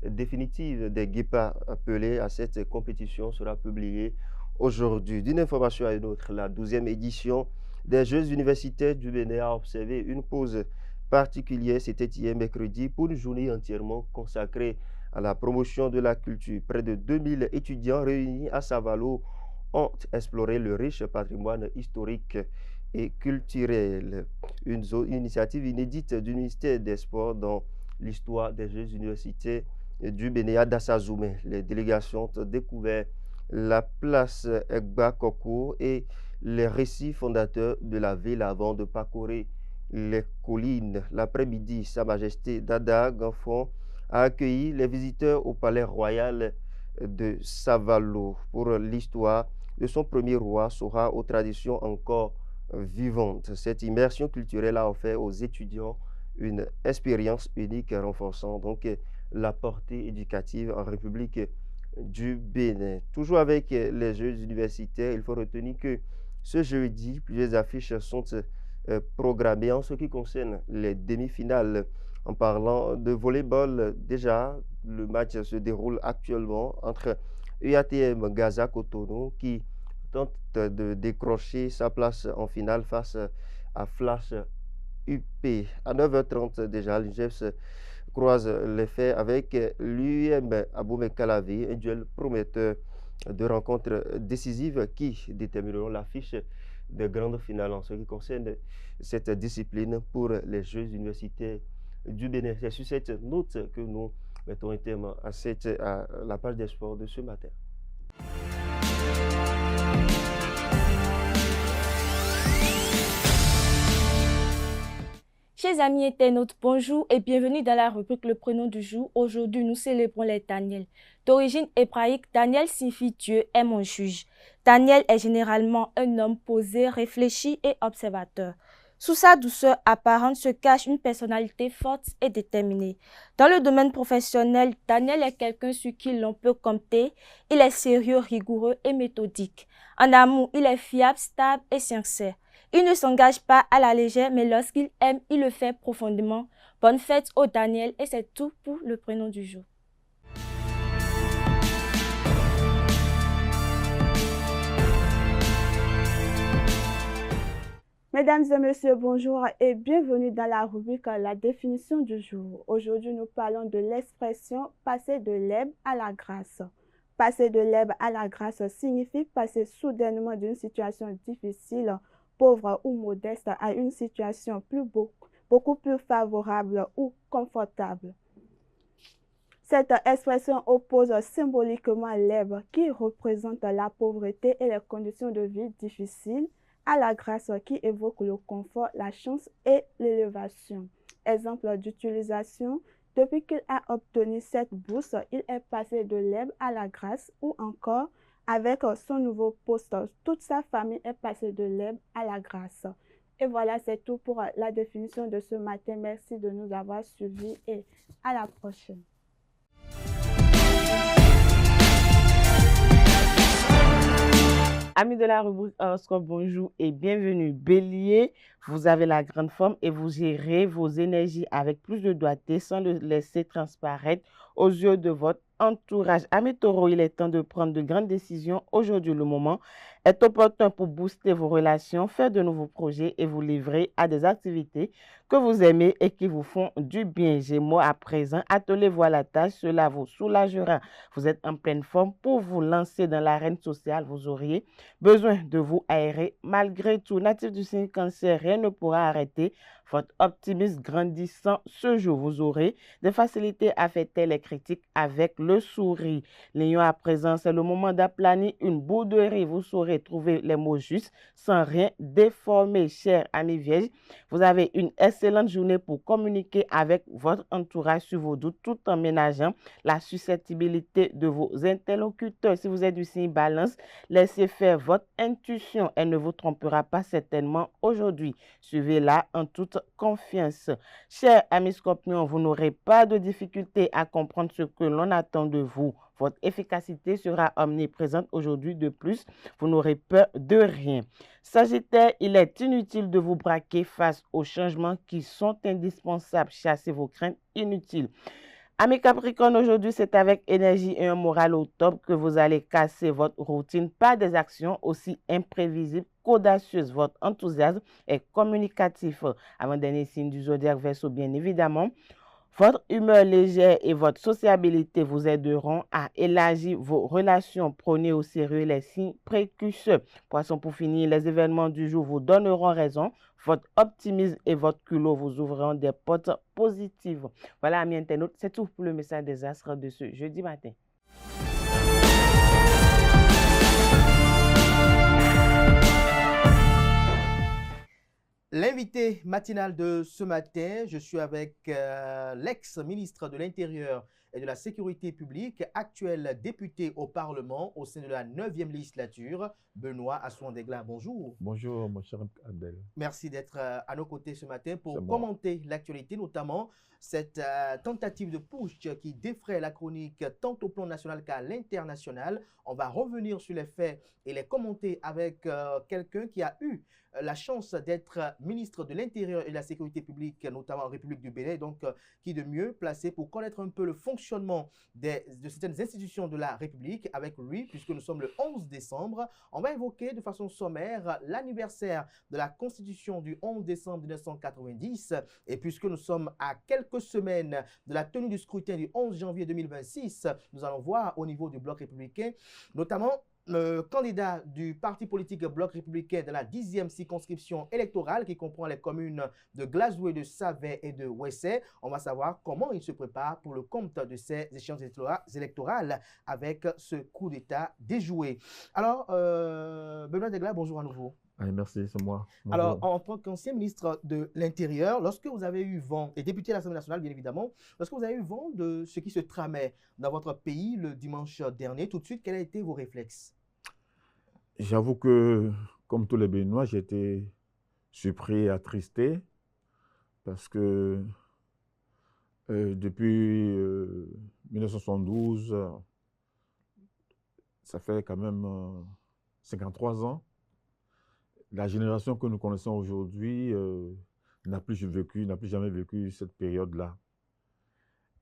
M: définitive des Guépards appelés à cette compétition sera publiée aujourd'hui. D'une information à une autre, la 12e édition des Jeux universitaires du Bénin a observé une pause particulière. C'était hier mercredi pour une journée entièrement consacrée à la promotion de la culture. Près de 2000 étudiants réunis à Savalo ont exploré le riche patrimoine historique et culturel. Une initiative inédite du ministère des Sports dans l'histoire des Jeux universitaires du Bénin à Dassazoumé. Les délégations ont découvert la place Egba Koko et les récits fondateurs de la ville avant de parcourir les collines. L'après-midi, Sa Majesté Dada Ganfon a accueilli les visiteurs au palais royal de Savalo. Pour l'histoire de son premier roi sera aux traditions encore vivantes. Cette immersion culturelle a offert aux étudiants une expérience unique renforçant donc la portée éducative en République du Bénin. Toujours avec les Jeux universitaires, il faut retenir que ce jeudi, plusieurs affiches sont programmées en ce qui concerne les demi-finales. En parlant de volleyball, déjà, le match se déroule actuellement entre UATM Gaza Cotonou qui tente de décrocher sa place en finale face à Flash UP. À 9h30 déjà, l'INGEF croise les faits avec l'UM Aboumé-Calavi, un duel prometteur de rencontres décisives qui détermineront l'affiche des grandes finales en ce qui concerne cette discipline pour les Jeux universitaires du Bénin. C'est sur cette note que nous mettons un terme à la page des sports de ce matin.
N: Chers amis internautes, bonjour et bienvenue dans la rubrique Le Prénom du jour. Aujourd'hui, nous célébrons les Daniel. D'origine hébraïque, Daniel signifie Dieu est mon juge. Daniel est généralement un homme posé, réfléchi et observateur. Sous sa douceur apparente se cache une personnalité forte et déterminée. Dans le domaine professionnel, Daniel est quelqu'un sur qui l'on peut compter. Il est sérieux, rigoureux et méthodique. En amour, il est fiable, stable et sincère. Il ne s'engage pas à la légère, mais lorsqu'il aime, il le fait profondément. Bonne fête au Daniel et c'est tout pour le prénom du jour.
O: Mesdames et messieurs, bonjour et bienvenue dans la rubrique La définition du jour. Aujourd'hui, nous parlons de l'expression « passer de l'herbe à la grâce ». Passer de l'herbe à la grâce signifie passer soudainement d'une situation difficile, pauvre ou modeste, à une situation beaucoup plus favorable ou confortable. Cette expression oppose symboliquement l'herbe qui représente la pauvreté et les conditions de vie difficiles à la grâce qui évoque le confort, la chance et l'élévation. Exemple d'utilisation, depuis qu'il a obtenu cette bourse, il est passé de l'herbe à la grâce, ou encore avec son nouveau poste, toute sa famille est passée de l'herbe à la grâce. Et voilà, c'est tout pour la définition de ce matin. Merci de nous avoir suivis et à la prochaine.
P: Amis de la rubrique Horoscope, bonjour et bienvenue. Bélier, vous avez la grande forme et vous gérez vos énergies avec plus de doigté sans le laisser transparaître aux yeux de votre entourage. Amis Taureau, il est temps de prendre de grandes décisions. Aujourd'hui, le moment est opportun pour booster vos relations, faire de nouveaux projets et vous livrer à des activités que vous aimez et qui vous font du bien. Gémeaux, à présent, attelez-vous à la tâche, cela vous soulagera. Vous êtes en pleine forme pour vous lancer dans l'arène sociale. Vous auriez besoin de vous aérer malgré tout. Natif du signe Cancer, rien ne pourra arrêter votre optimisme grandissant ce jour. Vous aurez des facilités à fêter les critiques avec le sourire. Lion, à présent, c'est le moment d'aplanir une boule de riz. Vous saurez trouver les mots justes sans rien déformer. Chers amis vierges, vous avez une excellente journée pour communiquer avec votre entourage sur vos doutes tout en ménageant la susceptibilité de vos interlocuteurs. Si vous êtes du signe Balance, laissez faire votre intuition. Elle ne vous trompera pas certainement aujourd'hui. Suivez-la en toute confiance. Chers amis Scorpions, vous n'aurez pas de difficulté à comprendre ce que l'on attend de vous. Votre efficacité sera omniprésente aujourd'hui. De plus, vous n'aurez peur de rien. Sagittaire, il est inutile de vous braquer face aux changements qui sont indispensables. Chassez vos craintes inutiles. Amis Capricorne, aujourd'hui, c'est avec énergie et un moral au top que vous allez casser votre routine par des actions aussi imprévisibles qu'audacieuses. Votre enthousiasme est communicatif. Avant-dernier signe du zodiaque Verseau, bien évidemment. Votre humeur légère et votre sociabilité vous aideront à élargir vos relations. Prenez au sérieux les signes précurseurs. Poisson, pour finir, les événements du jour vous donneront raison. Votre optimisme et votre culot vous ouvriront des portes positives. Voilà, amis internautes, c'est tout pour le message des astres de ce jeudi matin.
A: L'invité matinal de ce matin, je suis avec l'ex-ministre de l'Intérieur et de la Sécurité publique, actuel député au Parlement au sein de la 9e législature, Benoît Assouan-Degla. Bonjour.
Q: Bonjour, mon cher Abdel.
A: Merci d'être à nos côtés ce matin pour commenter l'actualité, notamment cette tentative de putsch qui défraie la chronique tant au plan national qu'à l'international. On va revenir sur les faits et les commenter avec quelqu'un qui a eu la chance d'être ministre de l'Intérieur et de la Sécurité publique, notamment en République du Bénin, donc qui de mieux placé pour connaître un peu le fonctionnement de certaines institutions de la République avec lui, puisque nous sommes le 11 décembre. On va évoquer de façon sommaire l'anniversaire de la Constitution du 11 décembre 1990, et puisque nous sommes à quelques semaines de la tenue du scrutin du 11 janvier 2026, nous allons voir au niveau du bloc républicain, notamment le candidat du parti politique Bloc républicain de la 10e circonscription électorale qui comprend les communes de Glazoué, de Savet et de Ouessé. On va savoir comment il se prépare pour le compte de ces échéances électorales avec ce coup d'État déjoué. Alors, Benoît Degla, bonjour à nouveau.
Q: Allez, merci, c'est moi. Bonjour.
A: Alors, en tant qu'ancien ministre de l'Intérieur, lorsque vous avez eu vent, et député à l'Assemblée nationale, bien évidemment, lorsque vous avez eu vent de ce qui se tramait dans votre pays le dimanche dernier, tout de suite, quels ont été vos réflexes?
Q: J'avoue que, comme tous les Béninois, j'ai été surpris et attristé parce que depuis 1972, ça fait quand même 53 ans. La génération que nous connaissons aujourd'hui n'a plus jamais vécu cette période-là.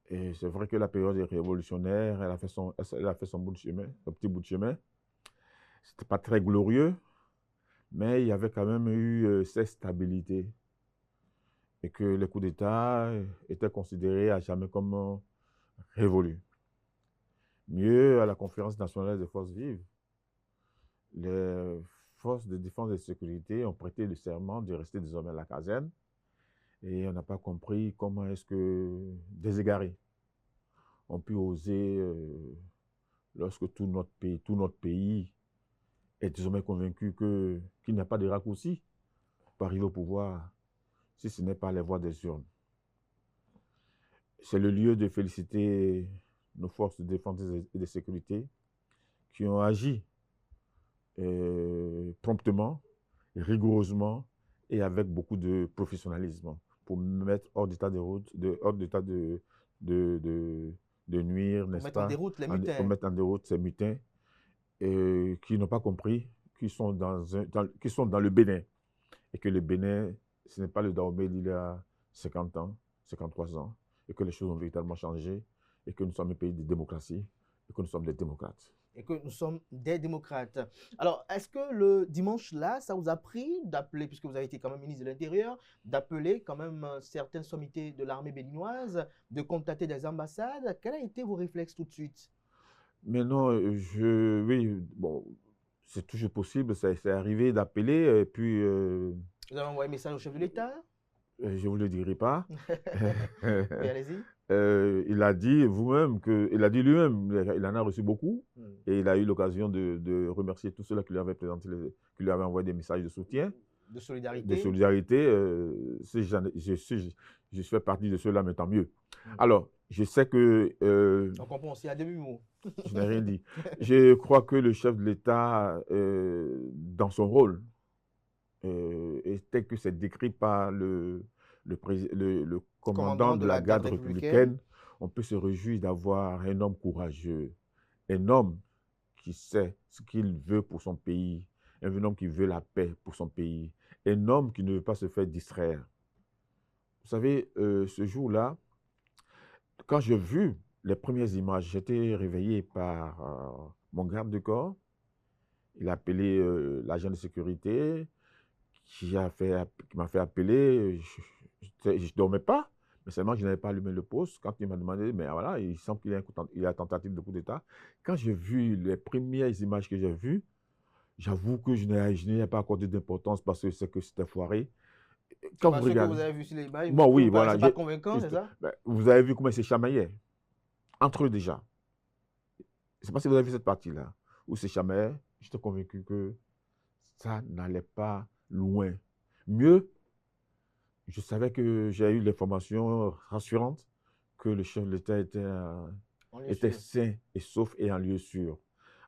Q: Et c'est vrai que la période est révolutionnaire, elle a fait son bout de chemin, son petit bout de chemin. C'était pas très glorieux, mais il y avait quand même eu cette stabilité. Et que les coups d'État étaient considérés à jamais comme révolus. Mieux, à la conférence nationale des forces vives, les forces de défense et de sécurité ont prêté le serment de rester désormais à la caserne. Et on n'a pas compris comment est-ce que des égarés ont pu oser, lorsque tout notre pays est désormais convaincu qu'il n'y a pas de raccourci pour arriver au pouvoir, si ce n'est pas les voies des urnes. C'est le lieu de féliciter nos forces de défense et de sécurité qui ont agi promptement, rigoureusement et avec beaucoup de professionnalisme pour mettre hors d'état de route, de nuire, n'est-ce pas, pour mettre en déroute ces mutins qui n'ont pas compris, qui sont dans le Bénin et que le Bénin, ce n'est pas le Dahomey d'il y a 50 ans, 53 ans, et que les choses ont véritablement changé, et que nous sommes un pays de démocratie, et que nous sommes des démocrates.
A: Et que nous sommes des démocrates. Alors, est-ce que le dimanche-là, ça vous a pris d'appeler, puisque vous avez été quand même ministre de l'Intérieur, d'appeler quand même certaines sommités de l'armée béninoise, de contacter des ambassades? Quels ont été vos réflexes tout de suite?
Q: Mais non, oui, bon, c'est toujours possible, c'est arrivé d'appeler, et puis...
A: Vous avez envoyé un message au chef de l'État?
Q: Je ne vous le dirai pas.
A: Oui, allez-y.
Q: Il a dit lui-même, il en a reçu beaucoup, et il a eu l'occasion de remercier tous ceux-là qui lui avaient présenté, qui lui avaient envoyé des messages de soutien.
A: De solidarité.
Q: De solidarité. Je fais partie de ceux-là, mais tant mieux. Alors, je sais que...
A: On comprend aussi à demi-mot.
Q: Je n'ai rien dit. Je crois que le chef de l'État, dans son rôle, et tel que c'est décrit par le commandant de la garde républicaine, on peut se réjouir d'avoir un homme courageux, un homme qui sait ce qu'il veut pour son pays, un homme qui veut la paix pour son pays, un homme qui ne veut pas se faire distraire. Vous savez, ce jour-là, quand j'ai vu les premières images, j'étais réveillé par mon garde de corps. Il a appelé l'agent de sécurité, qui m'a fait appeler. Je ne dormais pas, mais seulement je n'avais pas allumé le poste. Quand il m'a demandé, mais voilà, il semble qu'il y a tentative de coup d'État. Quand j'ai vu les premières images que j'ai vues, j'avoue que je n'ai pas accordé d'importance parce que c'est que c'était foiré. Quand vous regardez,
A: que vous avez vu sur les images,
Q: bon, oui, voilà,
A: c'est pas convaincant, c'est ça?
Q: Ben, vous avez vu comment ils se chamaillaient entre eux déjà. Je ne sais pas si vous avez vu cette partie-là, où ils se chamaillaient. J'étais convaincu que ça n'allait pas loin. Mieux, je savais que j'ai eu l'information rassurante que le chef de l'État était sain et sauf et en lieu sûr.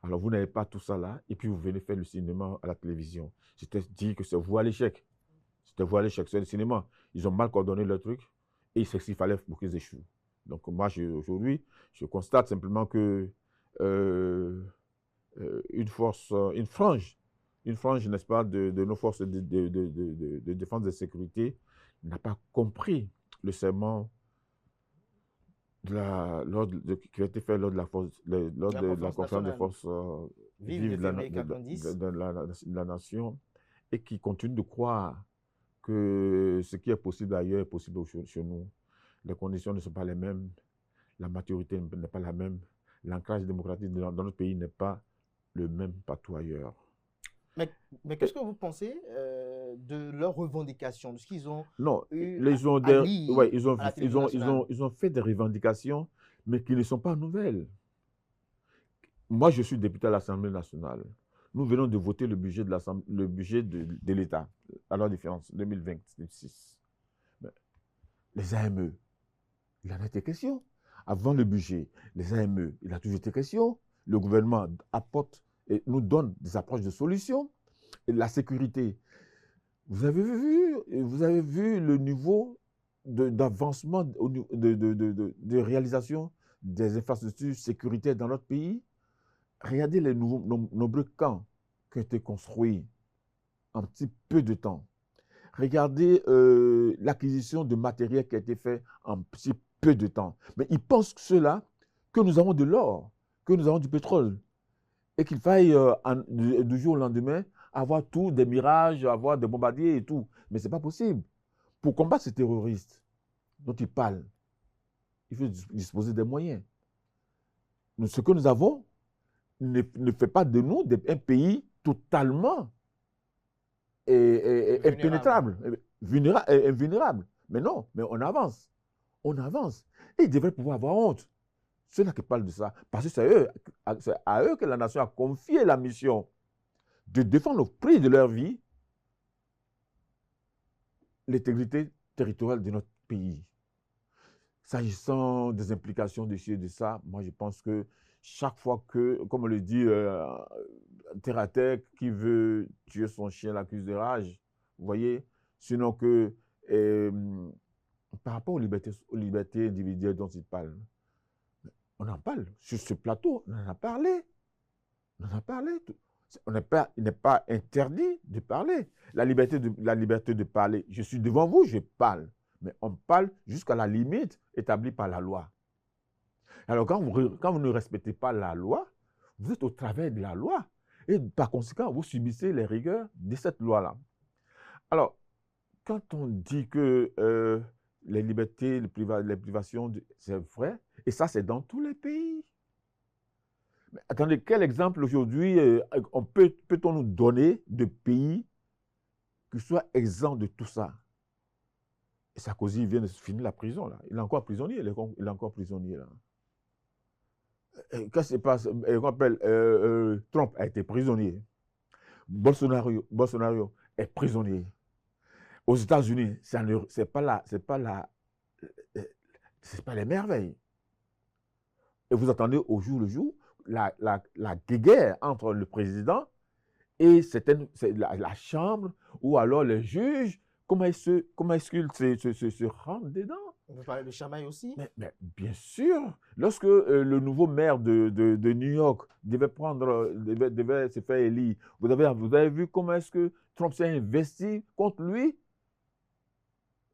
Q: Alors vous n'avez pas tout ça là, et puis vous venez faire le cinéma à la télévision. J'étais dit que c'est vous à l'échec. C'était vous à l'échec, c'est le cinéma. Ils ont mal coordonné le truc, et c'est ce qu'il fallait pour qu'ils échouent. Donc moi, aujourd'hui, je constate simplement que une frange, n'est-ce pas, de nos forces de défense et de sécurité n'a pas compris le serment qui a été fait lors de la conférence des forces vives de la nation, et qui continue de croire que ce qui est possible ailleurs est possible chez nous. Les conditions ne sont pas les mêmes, la maturité n'est pas la même, l'ancrage démocratique dans notre pays n'est pas le même partout ailleurs.
A: Mais qu'est-ce que vous pensez de leurs revendications, de ce qu'ils ont eu
Q: ils ont fait des revendications, mais qui ne sont pas nouvelles. Moi, je suis député à l'Assemblée nationale. nous venons de voter le budget de l'État, la loi de finances 2026. Les AME, il en a été question. Avant le budget, les AME, il a toujours été question. Le gouvernement apporte et nous donne des approches de solutions. Et la sécurité, vous avez vu le niveau d'avancement, de réalisation des infrastructures sécuritaires dans notre pays. Regardez les nombreux camps qui ont été construits en petit peu de temps. Regardez l'acquisition de matériel qui a été fait en petit peu de temps. Mais ils pensent ceux-là que nous avons de l'or, que nous avons du pétrole, et qu'il faille du jour au lendemain avoir tout, des mirages, avoir des bombardiers et tout. Mais ce n'est pas possible. Pour combattre ces terroristes dont ils parlent, il faut disposer des moyens. Ce que nous avons ne fait pas de nous un pays totalement impénétrable, invulnérable. Mais non, mais on avance. On avance. Et ils devraient pouvoir avoir honte. Ceux-là qui parlent de ça, parce que c'est à eux que la nation a confié la mission de défendre au prix de leur vie l'intégrité territoriale de notre pays. S'agissant des implications de ci et de ça, moi je pense que chaque fois que, comme on le dit, terre à terre, qui veut tuer son chien l'accuse de rage, vous voyez, sinon que par rapport aux libertés individuelles dont il parle, on en parle sur ce plateau, on en a parlé. On en a parlé. Il n'est pas interdit de parler. La liberté de parler, je suis devant vous, je parle. Mais on parle jusqu'à la limite établie par la loi. Alors quand vous ne respectez pas la loi, vous êtes au travers de la loi. Et par conséquent, vous subissez les rigueurs de cette loi-là. Alors, quand on dit que les libertés, les privations, c'est vrai, et ça c'est dans tous les pays. Mais attendez, quel exemple aujourd'hui peut-on nous donner de pays qui soient exempts de tout ça? Et Sarkozy vient de finir la prison, là. Il est encore prisonnier, il est encore prisonnier, là. Qu'est-ce qui se passe? Trump a été prisonnier. Bolsonaro est prisonnier. Aux États-Unis, c'est pas les merveilles. Et vous attendez au jour le jour la guerre entre le président et la Chambre ou alors les juges. Comment est-ce qu'ils se rendent dedans?
A: On peut parler de chamaille aussi.
Q: Mais bien sûr, lorsque le nouveau maire de New York devait se faire élire, vous avez vu comment est-ce que Trump s'est investi contre lui?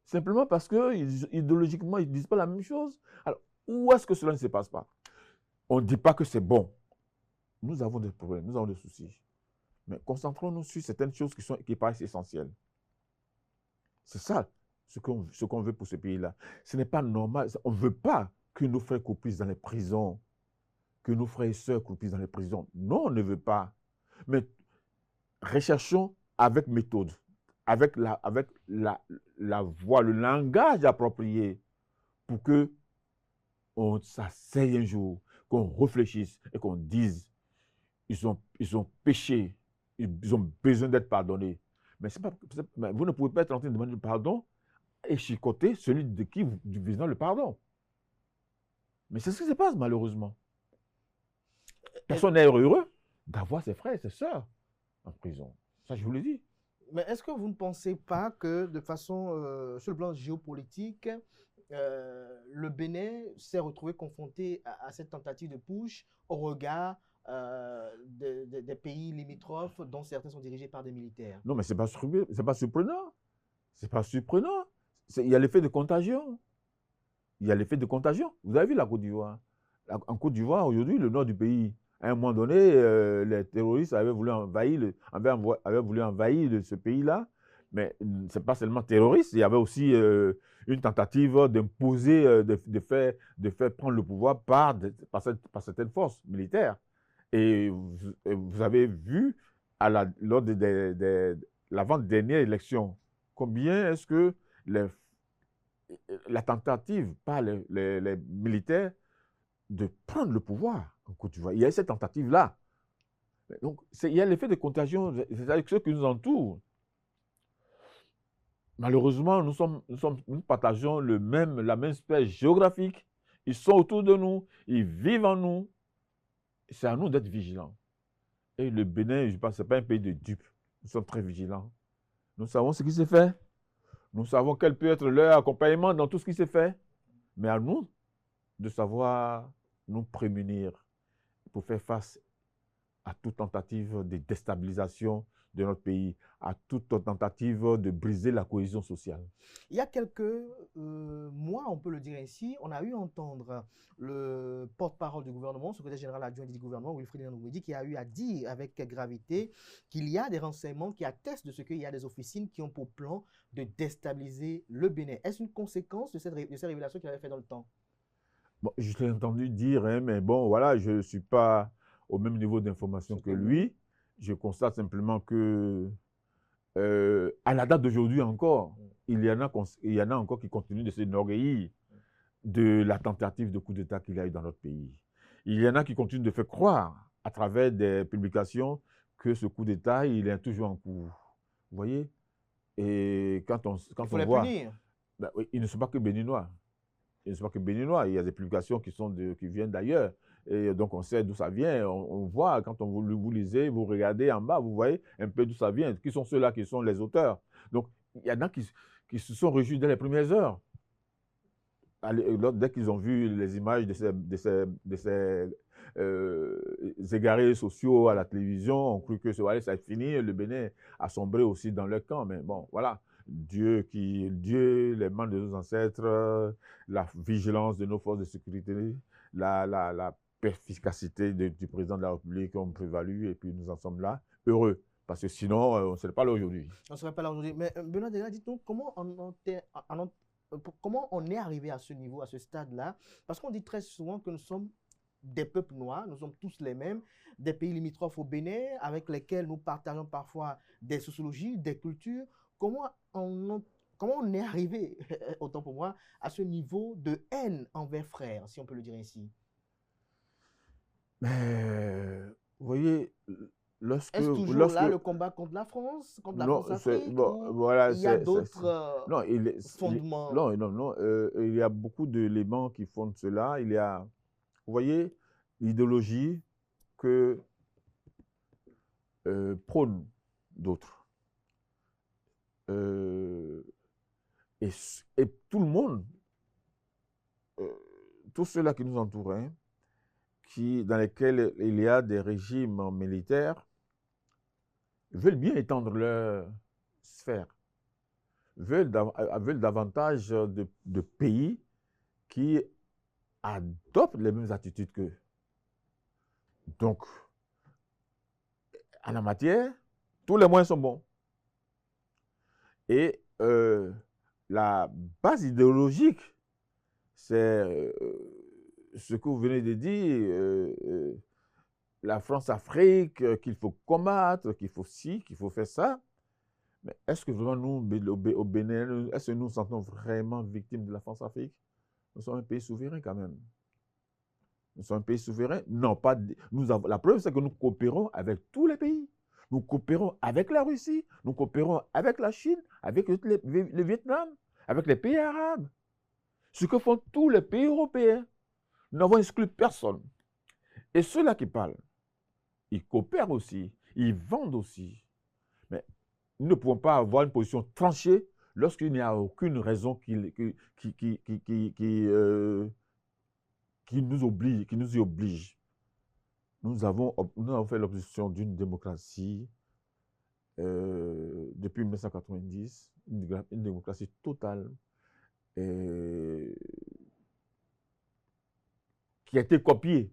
Q: Simplement parce que idéologiquement, ils ne disent pas la même chose. Alors, où est-ce que cela ne se passe pas? On ne dit pas que c'est bon. Nous avons des problèmes, nous avons des soucis. Mais concentrons-nous sur certaines choses qui paraissent essentielles. C'est ça ce qu'on veut pour ce pays-là. Ce n'est pas normal. On ne veut pas que nos frères croupissent dans les prisons, que nos frères et sœurs croupissent dans les prisons. Non, on ne veut pas. Mais recherchons avec méthode, avec la voix, le langage approprié pour que on s'asseye un jour, qu'on réfléchisse et qu'on dise ils ont péché, ils ont besoin d'être pardonnés. Mais vous ne pouvez pas être en train de demander pardon et chicoter celui de qui vous visez le pardon. Mais c'est ce qui se passe malheureusement. Personne n'est heureux d'avoir ses frères et ses sœurs en prison. Ça, je vous le dis.
A: Mais est-ce que vous ne pensez pas que de façon, sur le plan géopolitique, le Bénin s'est retrouvé confronté à cette tentative de putsch au regard des pays limitrophes dont certains sont dirigés par des militaires?
Q: Non, mais ce n'est pas surprenant. C'est pas surprenant. Il y a l'effet de contagion. Il y a l'effet de contagion. Vous avez vu la Côte d'Ivoire. En Côte d'Ivoire, aujourd'hui, le nord du pays, à un moment donné, les terroristes avaient voulu envahir ce pays-là. Mais ce n'est pas seulement terroriste, il y avait aussi une tentative d'imposer, de faire prendre le pouvoir par certaines forces militaires. Et vous avez vu, lors de l'avant-dernière élection, combien est-ce que la tentative par les militaires de prendre le pouvoir en Côte d'Ivoire, il y a cette tentative-là. Donc, il y a l'effet de contagion, c'est-à-dire que ceux qui nous entourent. Malheureusement, nous partageons la même espèce géographique. Ils sont autour de nous, ils vivent en nous. C'est à nous d'être vigilants. Et le Bénin, je pense, ce n'est pas un pays de dupes. Nous sommes très vigilants. Nous savons ce qui s'est fait. Nous savons quel peut être leur accompagnement dans tout ce qui s'est fait. Mais à nous de savoir nous prémunir pour faire face à toute tentative de déstabilisation de notre pays, à toute tentative de briser la cohésion sociale.
A: Il y a quelques mois, on peut le dire ainsi, on a eu à entendre le porte-parole du gouvernement, secrétaire général adjoint du gouvernement, Wilfried Ndoumbouidi, qui a eu à dire avec gravité qu'il y a des renseignements qui attestent de ce qu'il y a des officines qui ont pour plan de déstabiliser le Bénin. Est-ce une conséquence de ces révélations qu'il avait fait dans le temps?
Q: Bon, je l'ai entendu dire, hein, mais bon, voilà, je ne suis pas au même niveau d'information que lui. Je constate simplement que, à la date d'aujourd'hui encore, il y en a encore qui continuent de s'enorgueillir de la tentative de coup d'État qu'il y a eu dans notre pays. Il y en a qui continuent de faire croire, à travers des publications, que ce coup d'État, il est toujours en cours. Vous voyez? Et quand on voit...
A: punir.
Q: Ben, oui, ils ne sont pas que béninois. Ils ne sont pas que béninois. Il y a des publications qui viennent d'ailleurs. Et donc, on sait d'où ça vient. On voit, quand vous lisez, vous regardez en bas, vous voyez un peu d'où ça vient. Qui sont ceux-là qui sont les auteurs? Donc, il y en a qui se sont réjouis dès les premières heures. Dès qu'ils ont vu les images de ces égarés sociaux à la télévision, on cru que ça allait finir. Le Bénin a sombré aussi dans leur camp. Mais bon, voilà. Dieu, les mains de nos ancêtres, la vigilance de nos forces de sécurité, la perspicacité du président de la République ont prévalu et puis nous en sommes là, heureux. Parce que sinon, on ne serait pas là aujourd'hui.
A: On ne serait pas là aujourd'hui. Mais Benoît Degla, dites-nous, comment on est arrivé à ce niveau, à ce stade-là? Parce qu'on dit très souvent que nous sommes des peuples noirs, nous sommes tous les mêmes, des pays limitrophes au Bénin, avec lesquels nous partageons parfois des sociologies, des cultures. Comment on est arrivé, autant pour moi, à ce niveau de haine envers frères, si on peut le dire ainsi?
Q: Mais, vous voyez,
A: est-ce toujours là le combat contre la France, contre la France-Afrique,
Q: bon, voilà,
A: il y a d'autres fondements?
Q: Non, il y a beaucoup d'éléments qui fondent cela. Il y a, vous voyez, l'idéologie que prônent d'autres. Et tout le monde, tous ceux-là qui nous entourent, hein, dans lesquels il y a des régimes militaires, veulent bien étendre leur sphère, veulent davantage de pays qui adoptent les mêmes attitudes qu'eux. Donc, en la matière, tous les moyens sont bons. Et la base idéologique, c'est ce que vous venez de dire, la France-Afrique, qu'il faut combattre, qu'il faut ci, qu'il faut faire ça. Mais est-ce que vraiment nous, au Bénin, est-ce que nous nous sentons vraiment victimes de la France-Afrique? Nous sommes un pays souverain quand même. Nous sommes un pays souverain. Non, pas. La preuve, c'est que nous coopérons avec tous les pays. Nous coopérons avec la Russie, nous coopérons avec la Chine, avec le Vietnam, avec les pays arabes. Ce que font tous les pays européens. Nous n'avons exclu personne. Et ceux-là qui parlent, ils coopèrent aussi, ils vendent aussi. Mais nous ne pouvons pas avoir une position tranchée lorsqu'il n'y a aucune raison qui nous y oblige. Nous avons fait l'objection d'une démocratie depuis 1990, une démocratie totale qui a été copiée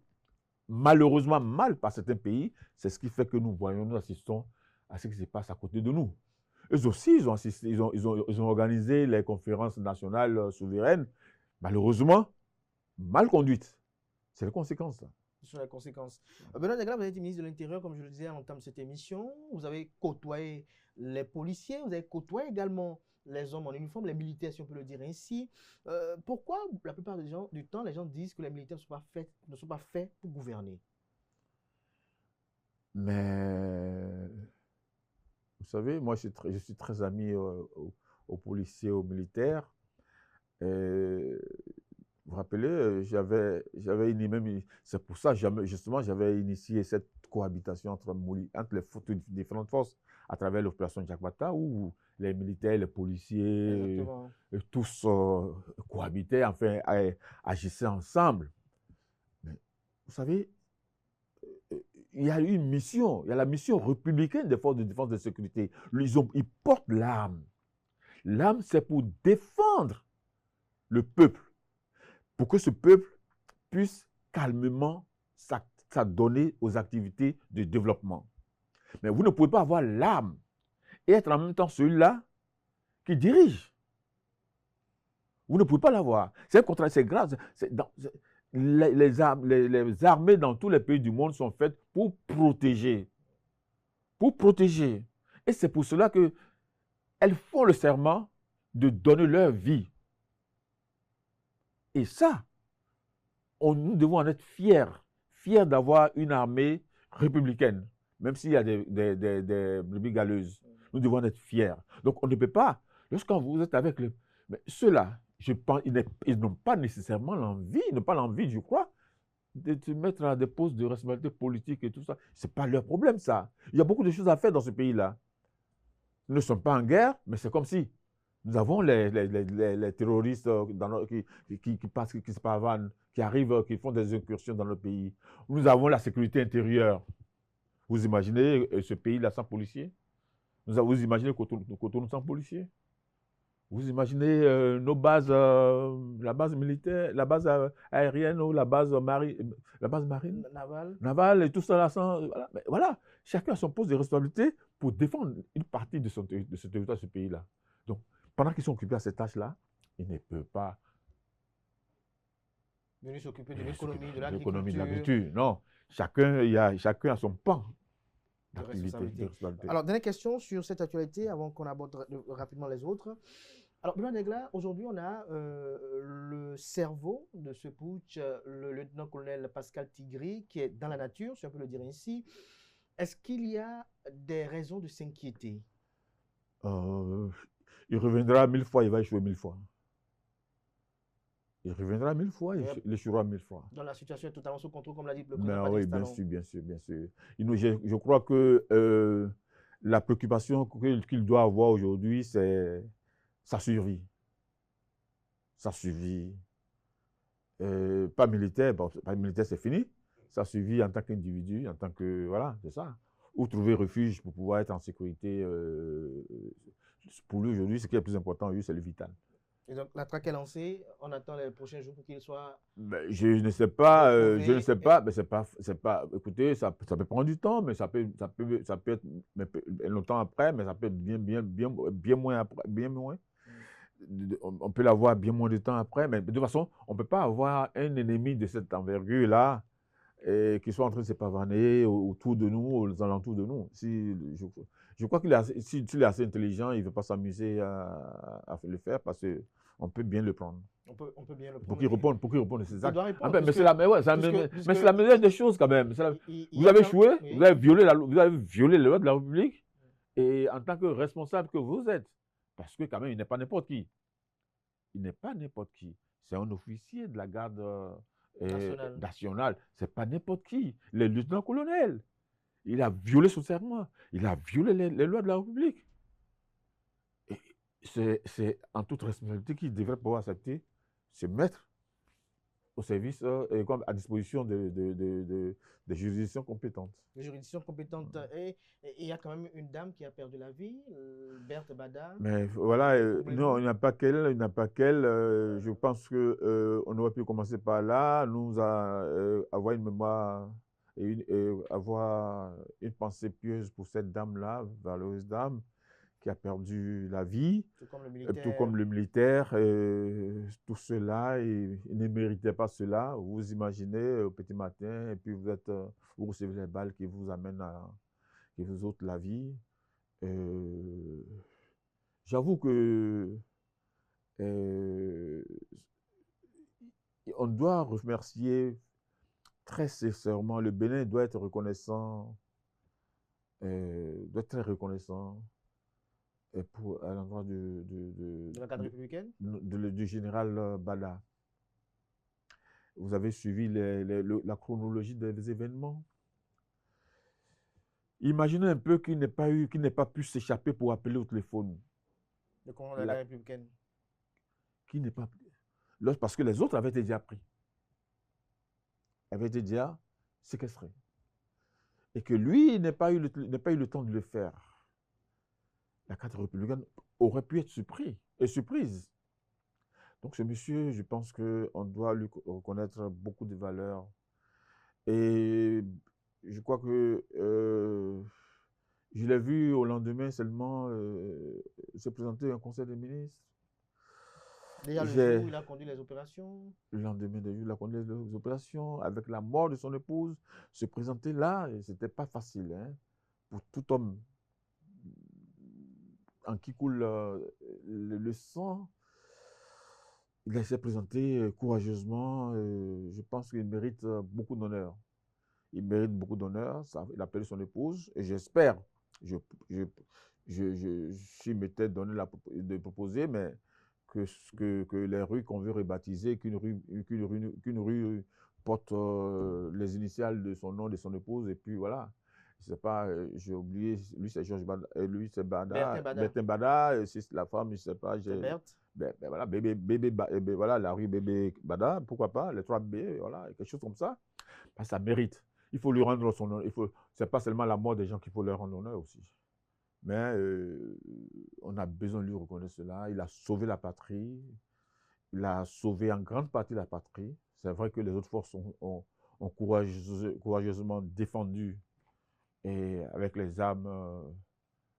Q: malheureusement mal par certains pays. C'est ce qui fait que nous assistons à ce qui se passe à côté de nous. Eux aussi, ils ont organisé les conférences nationales souveraines, malheureusement mal conduites. C'est les conséquences.
A: Sur les conséquences. Benoît Degla, vous avez été ministre de l'Intérieur, comme je le disais en termes de cette émission. Vous avez côtoyé les policiers, vous avez côtoyé également les hommes en uniforme, les militaires, si on peut le dire ainsi. Pourquoi, la plupart du temps, les gens disent que les militaires ne sont pas faits pour gouverner?
Q: Mais, vous savez, moi, je suis très ami aux policiers, aux militaires. Et, vous vous rappelez, c'est pour ça, justement, j'avais initié cette cohabitation entre les différentes forces à travers l'opération Jakarta, où les militaires, les policiers, tous cohabitaient, enfin, agissaient ensemble. Mais, vous savez, il y a une mission, il y a la mission républicaine des forces de défense et de sécurité. Ils portent l'arme. L'arme, c'est pour défendre le peuple, pour que ce peuple puisse calmement s'adonner aux activités de développement. Mais vous ne pouvez pas avoir l'arme et être en même temps celui-là qui dirige. Vous ne pouvez pas l'avoir. C'est un contrat, c'est grave. Les armées dans tous les pays du monde sont faites pour protéger. Pour protéger. Et c'est pour cela qu'elles font le serment de donner leur vie. Et ça, nous devons en être fiers. Fiers d'avoir une armée républicaine. Même s'il y a des brebis galeuses. Nous devons en être fiers. Donc on ne peut pas, lorsque vous êtes avec mais ceux-là, je pense, ils n'ont pas nécessairement l'envie, ils n'ont pas l'envie, je crois, de se mettre à des postes de responsabilité politique et tout ça. Ce n'est pas leur problème, ça. Il y a beaucoup de choses à faire dans ce pays-là. Nous ne sommes pas en guerre, mais c'est comme si nous avons les terroristes qui passent, qui se pavanent, qui arrivent, qui font des incursions dans notre pays. Nous avons la sécurité intérieure. Vous imaginez ce pays-là sans policiers? Vous imaginez Cotonou sans policiers? Vous imaginez nos bases, la base militaire, la base aérienne ou la base marine, navale et tout ça là. Voilà. Mais voilà, chacun a son poste de responsabilité pour défendre une partie de ce territoire, de ce pays-là. Donc, pendant qu'ils sont occupés à cette tâche-là, ils ne peuvent pas
A: venir s'occuper de l'économie, de
Q: l'agriculture. Non, chacun a son pan d'activité, de responsabilité.
A: Alors, dernière question sur cette actualité avant qu'on aborde rapidement les autres. Alors, Benoît Degla, aujourd'hui, on a le cerveau de ce putsch, le lieutenant-colonel Pascal Tigri, qui est dans la nature, si on peut le dire ainsi. Est-ce qu'il y a des raisons de s'inquiéter?
Q: Il reviendra 1000 fois, il va échouer 1000 fois. Il reviendra 1000 fois, il échouera 1000 fois.
A: Dans la situation est totalement sous contrôle, comme l'a dit le président.
Q: Oui, bien sûr. Je crois que la préoccupation qu'il doit avoir aujourd'hui, c'est sa survie. Sa survie. Pas militaire, pas militaire, c'est fini. Sa survie en tant qu'individu, en tant que. Voilà, c'est ça. Ou trouver refuge pour pouvoir être en sécurité. Pour lui, aujourd'hui, ce qui est le plus important, c'est le vital.
A: Et donc, la traque est lancée, on attend les prochains jours pour qu'il soit...
Q: je ne sais pas, mais c'est pas, écoutez, ça peut prendre du temps, mais ça peut être longtemps après, mais ça peut être bien moins après, bien moins. On peut l'avoir bien moins de temps après, mais de toute façon, on ne peut pas avoir un ennemi de cette envergure-là qui soit en train de se pavaner autour de nous, aux alentours de nous. Je crois qu'il est assez intelligent, il ne veut pas s'amuser à le faire parce qu'on peut bien le prendre.
A: On peut bien le prendre.
Q: Pour qu'il réponde à ses actes.
A: Mais
Q: c'est la meilleure des choses quand même. Vous avez échoué, vous avez violé les lois de la République, et en tant que responsable que vous êtes, parce que quand même, il n'est pas n'importe qui. Il n'est pas n'importe qui. C'est un officier de la garde nationale. Ce n'est pas n'importe qui. Le lieutenant-colonel. Il a violé son serment. Il a violé les lois de la République. Et c'est en toute responsabilité qu'il devrait pouvoir accepter, se mettre au service, à disposition des juridictions compétentes.
A: Les juridictions compétentes. Et il y a quand même une dame qui a perdu la vie, Berthe Bada.
Q: Mais voilà, non, il n'y a pas qu'elle. Je pense qu'on aurait pu commencer par là, avoir une mémoire et avoir une pensée pieuse pour cette dame-là, valeureuse dame, qui a perdu la vie, tout comme le militaire. Tout cela, il ne méritait pas cela. Vous imaginez au petit matin, et puis vous recevez les balles qui vous amènent qui vous ôtent la vie. J'avoue que on doit remercier très sincèrement, le Bénin doit être reconnaissant doit être très reconnaissant à l'endroit
A: de la cadre républicaine
Q: du général Bada. Vous avez suivi la chronologie des événements. Imaginez un peu qu'il n'ait pas pu s'échapper pour appeler au téléphone.
A: Le commandant de la républicaine.
Q: Qui n'est pas... Parce que les autres avaient été déjà pris. Avaient été déjà séquestrés. Et que lui n'ait pas eu le temps de le faire. La carte républicaine aurait pu être surprise. Donc ce monsieur, je pense qu'on doit lui reconnaître beaucoup de valeurs. Et je crois que je l'ai vu au lendemain seulement se présenter à un conseil des ministres.
A: Déjà le jour où il a conduit les opérations.
Q: Le lendemain de jour, il a conduit les opérations avec la mort de son épouse. Se présenter là, ce n'était pas facile hein, pour tout homme en qui coule le sang. Il s'est présenté courageusement. Je pense qu'il mérite beaucoup d'honneur. Il mérite beaucoup d'honneur. Il a appelé son épouse et j'espère, je m'étais donné de proposer, mais que les rues qu'on veut rebaptiser, qu'une rue porte les initiales de son nom, de son épouse, et puis voilà. Je sais pas, j'ai oublié, lui c'est Georges Bada, lui c'est Bada, Bertin Bada, c'est la femme, je sais pas, voilà, voilà, la rue Bébé Bada, pourquoi pas, les 3 B, voilà, quelque chose comme ça. Ben, ça mérite. Il faut lui rendre son honneur. C'est pas seulement la mort des gens qu'il faut leur rendre honneur aussi. Mais on a besoin de lui reconnaître cela. Il a sauvé la patrie. Il a sauvé en grande partie la patrie. C'est vrai que les autres forces ont courageusement défendu et avec les armes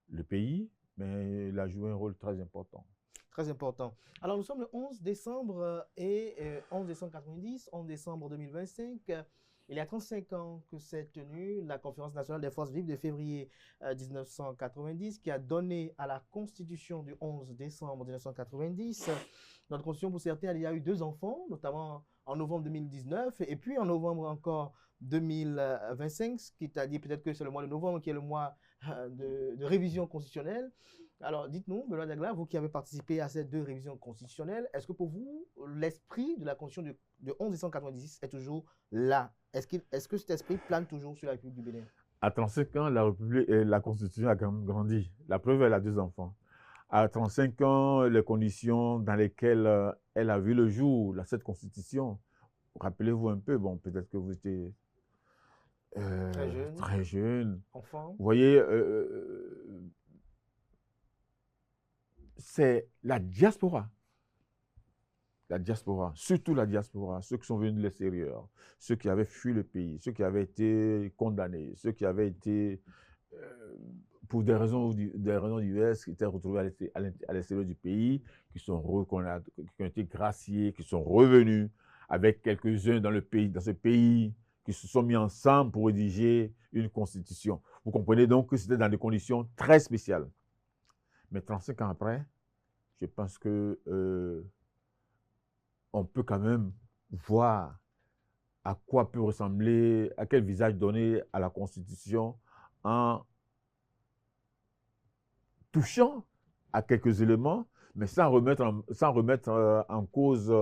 Q: le pays, mais il a joué un rôle très important.
A: Très important. Alors nous sommes le 11 décembre et 11 décembre 90, 11 décembre 2025. Il y a 35 ans que s'est tenue la Conférence nationale des forces vives de février 1990 qui a donné à la Constitution du 11 décembre 1990. Notre Constitution, pour certains, il y a eu 2 enfants, notamment en novembre 2019 et puis en novembre encore 2025, ce qui t'a dit peut-être que c'est le mois de novembre qui est le mois de révision constitutionnelle. Alors dites-nous, Benoît Dagla, vous qui avez participé à ces 2 révisions constitutionnelles, est-ce que pour vous, l'esprit de la Constitution de 11 décembre 1990 est toujours là? Est-ce que cet esprit plane toujours sur la République du Bénin?
Q: À 35 ans, la Constitution a quand même grandi. La preuve, elle a 2 enfants. À 35 ans, les conditions dans lesquelles elle a vu le jour, cette Constitution, rappelez-vous un peu, bon, peut-être que vous étiez très jeune.
A: Enfant.
Q: Vous voyez, c'est la diaspora. La diaspora, surtout la diaspora, ceux qui sont venus de l'extérieur, ceux qui avaient fui le pays, ceux qui avaient été condamnés, ceux qui avaient été, pour des raisons diverses, qui étaient retrouvés à l'extérieur du pays, qui ont été graciés, qui sont revenus avec quelques-uns dans ce pays, qui se sont mis ensemble pour rédiger une constitution. Vous comprenez donc que c'était dans des conditions très spéciales. Mais 35 ans après, je pense que on peut quand même voir à quoi peut ressembler, à quel visage donner à la Constitution en touchant à quelques éléments, mais sans remettre en cause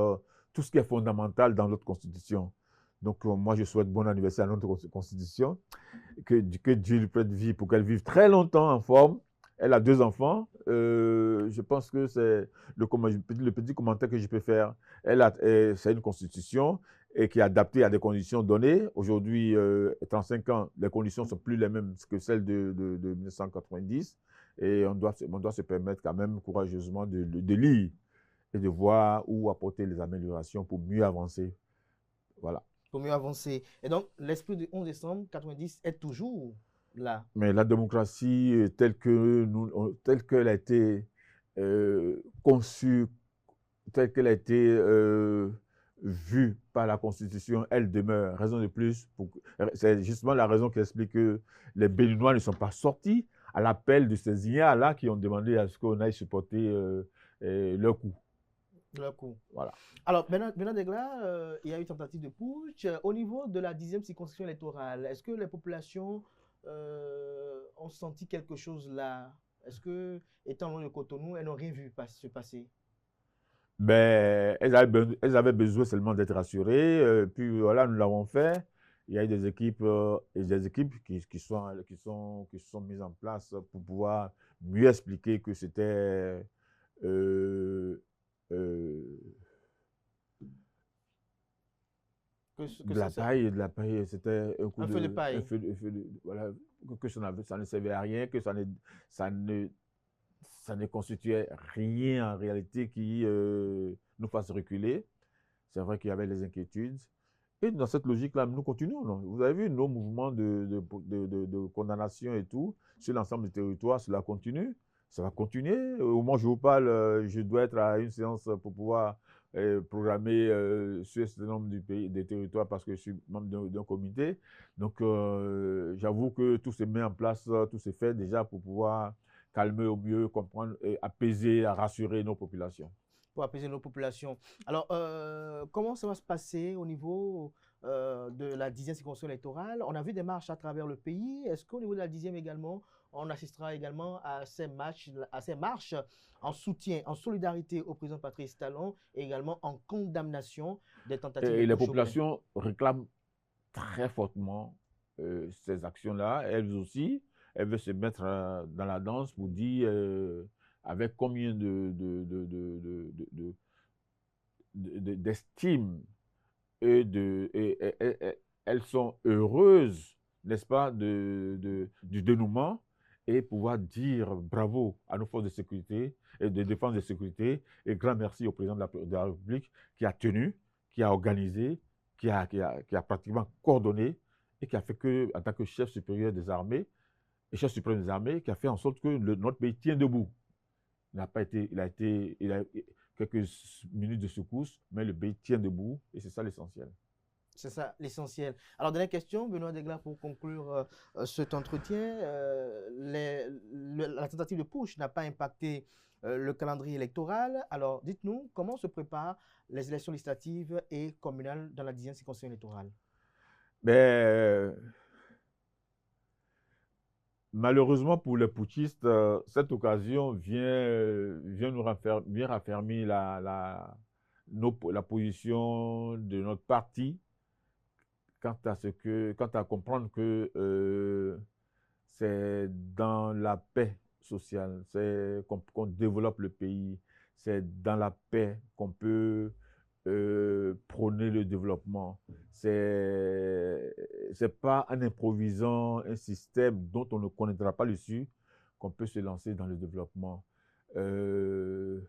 Q: tout ce qui est fondamental dans notre Constitution. Donc, moi, je souhaite bon anniversaire à notre Constitution, que Dieu lui prête vie pour qu'elle vive très longtemps en forme. Elle a 2 enfants. Je pense que c'est le petit commentaire que je peux faire. C'est une constitution et qui est adaptée à des conditions données. Aujourd'hui, 35 ans, les conditions ne sont plus les mêmes que celles de 1990. Et on doit se permettre quand même courageusement de lire et de voir où apporter les améliorations pour mieux avancer. Voilà.
A: Pour mieux avancer. Et donc, l'esprit du 11 décembre 1990 est toujours là.
Q: Mais la démocratie telle qu'elle a été conçue, telle qu'elle a été vue par la Constitution, elle demeure. Raison de plus, c'est justement la raison qui explique que les Béninois ne sont pas sortis à l'appel de ces ignares-là qui ont demandé à ce qu'on aille supporter leur coup.
A: Leur coup.
Q: Voilà.
A: Alors, Benoît Dagla, il y a eu tentative de putsch. Au niveau de la 10e circonscription électorale, est-ce que les populations ont senti quelque chose là? Est-ce que, étant loin de Cotonou, elles n'ont rien vu se passer?
Q: Ben, elles avaient besoin seulement d'être rassurées. Puis voilà, nous l'avons fait. Il y a eu des équipes, qui sont mises en place pour pouvoir mieux expliquer que c'était de la paille, c'était un coup
A: un feu de paille.
Q: Voilà, que ça ne servait à rien, que ça ne constituait rien en réalité qui nous fasse reculer. C'est vrai qu'il y avait des inquiétudes. Et dans cette logique-là, nous continuons. Non? Vous avez vu nos mouvements de condamnation et tout, sur l'ensemble du territoire, cela continue. Ça va continuer. Au moment où je vous parle, je dois être à une séance pour pouvoir programmer sur ce nombre des territoires parce que je suis membre d'un comité. Donc, j'avoue que tout se met en place, tout se fait déjà pour pouvoir calmer au mieux, comprendre, apaiser, rassurer nos populations.
A: Pour apaiser nos populations. Alors, comment ça va se passer au niveau de la 10e circonscription électorale? On a vu des marches à travers le pays. Est-ce qu'au niveau de la 10e également, on assistera également à ces marches en soutien, en solidarité au président Patrice Talon et également en condamnation des tentatives de
Q: Et les populations réclament très fortement ces actions-là. Elles aussi, elles veulent se mettre dans la danse pour dire avec combien d'estime et elles sont heureuses, n'est-ce pas, du dénouement et pouvoir dire bravo à nos forces de sécurité et de défense de sécurité et grand merci au président de la République qui a tenu, qui a organisé, qui a pratiquement coordonné et qui a fait que, en tant que chef supérieur des armées, et chef suprême des armées, qui a fait en sorte que notre pays tient debout. Il a quelques minutes de secousse, mais le pays tient debout et c'est ça l'essentiel.
A: C'est ça l'essentiel. Alors, dernière question, Benoît Degla, pour conclure cet entretien. La tentative de putsch n'a pas impacté le calendrier électoral. Alors, dites-nous, comment se préparent les élections législatives et communales dans la 10e circonscription électorale?
Q: Malheureusement pour les putschistes, cette occasion vient raffermir la position de notre parti quant à comprendre que c'est dans la paix sociale, c'est qu'on développe le pays, c'est dans la paix qu'on peut prôner le développement. C'est pas en improvisant un système dont on ne connaîtra pas l'issue qu'on peut se lancer dans le développement. Je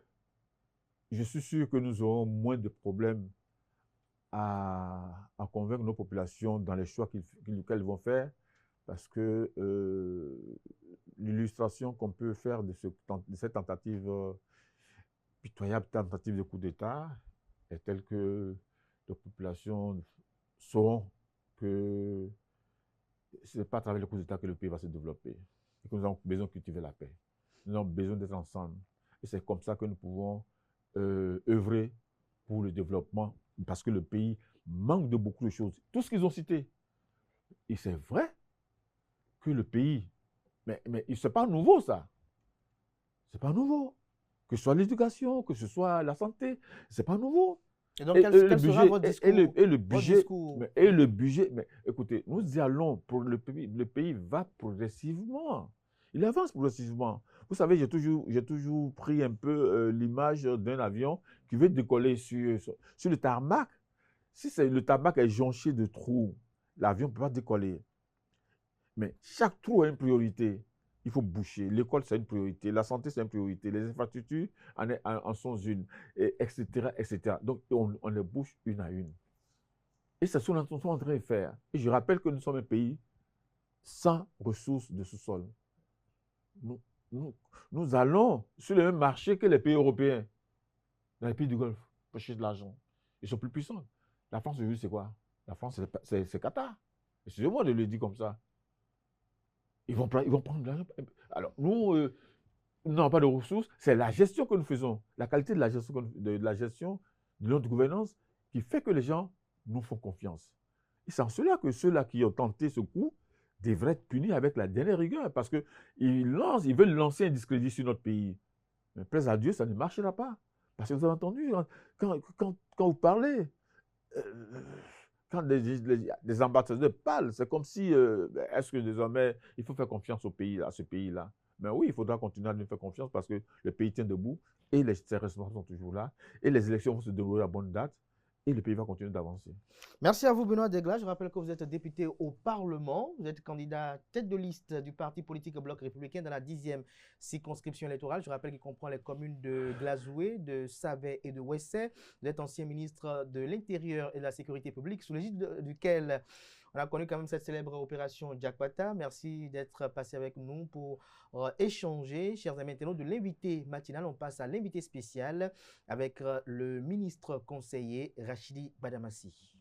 Q: suis sûr que nous aurons moins de problèmes à convaincre nos populations dans les choix qu'elles vont faire parce que l'illustration qu'on peut faire de cette tentative, pitoyable tentative de coup d'État, est telle que les populations sauront que ce n'est pas à travers le coup d'État que le pays va se développer et que nous avons besoin de cultiver la paix. Nous avons besoin d'être ensemble. Et c'est comme ça que nous pouvons œuvrer pour le développement parce que le pays manque de beaucoup de choses. Tout ce qu'ils ont cité. Et c'est vrai que le pays, mais ce n'est pas nouveau ça. Ce n'est pas nouveau. Que ce soit l'éducation, que ce soit la santé, ce n'est pas nouveau.
A: Et donc, quel sera votre discours?
Q: Et le budget, mais écoutez, nous y allons pour le pays va progressivement. Il avance progressivement. Vous savez, j'ai toujours pris un peu l'image d'un avion qui veut décoller sur le tarmac. Si le tarmac est jonché de trous, l'avion ne peut pas décoller. Mais chaque trou a une priorité. Il faut boucher. L'école, c'est une priorité. La santé, c'est une priorité. Les infrastructures en sont une, etc., etc. Donc, on les bouche une à une. Et c'est ce que nous sommes en train de faire. Et je rappelle que nous sommes un pays sans ressources de sous-sol. Nous allons sur le même marché que les pays européens, dans les pays du Golfe, pour chercher de l'argent. Ils sont plus puissants. La France, aujourd'hui, c'est quoi? La France, c'est Qatar. Excusez-moi de le dire comme ça. Ils vont prendre de l'argent. Alors, nous n'avons pas de ressources. C'est la gestion que nous faisons, la qualité de la gestion de notre gouvernance qui fait que les gens nous font confiance. Et c'est en cela que ceux-là qui ont tenté ce coup devraient être punis avec la dernière rigueur parce qu'ils veulent lancer un discrédit sur notre pays. Mais plaise à Dieu, ça ne marchera pas. Parce que vous avez entendu, quand vous parlez, quand des ambassadeurs parlent, c'est comme si, est-ce que désormais, il faut faire confiance au pays, à ce pays-là? Mais oui, il faudra continuer à nous faire confiance parce que le pays tient debout et les responsables sont toujours là et les élections vont se dérouler à bonne date et le pays va continuer d'avancer.
A: Merci à vous, Benoît Degla. Je rappelle que vous êtes député au Parlement. Vous êtes candidat tête de liste du parti politique Bloc républicain dans la 10e circonscription électorale. Je rappelle qu'il comprend les communes de Glazoué, de Savet et de Ouessé. Vous êtes ancien ministre de l'Intérieur et de la Sécurité publique, sous l'égide duquel on a connu quand même cette célèbre opération Jackpata. Merci d'être passé avec nous pour échanger. Chers amis internautes, de l'invité matinal, on passe à l'invité spécial avec le ministre conseiller Rachidi Badamassi.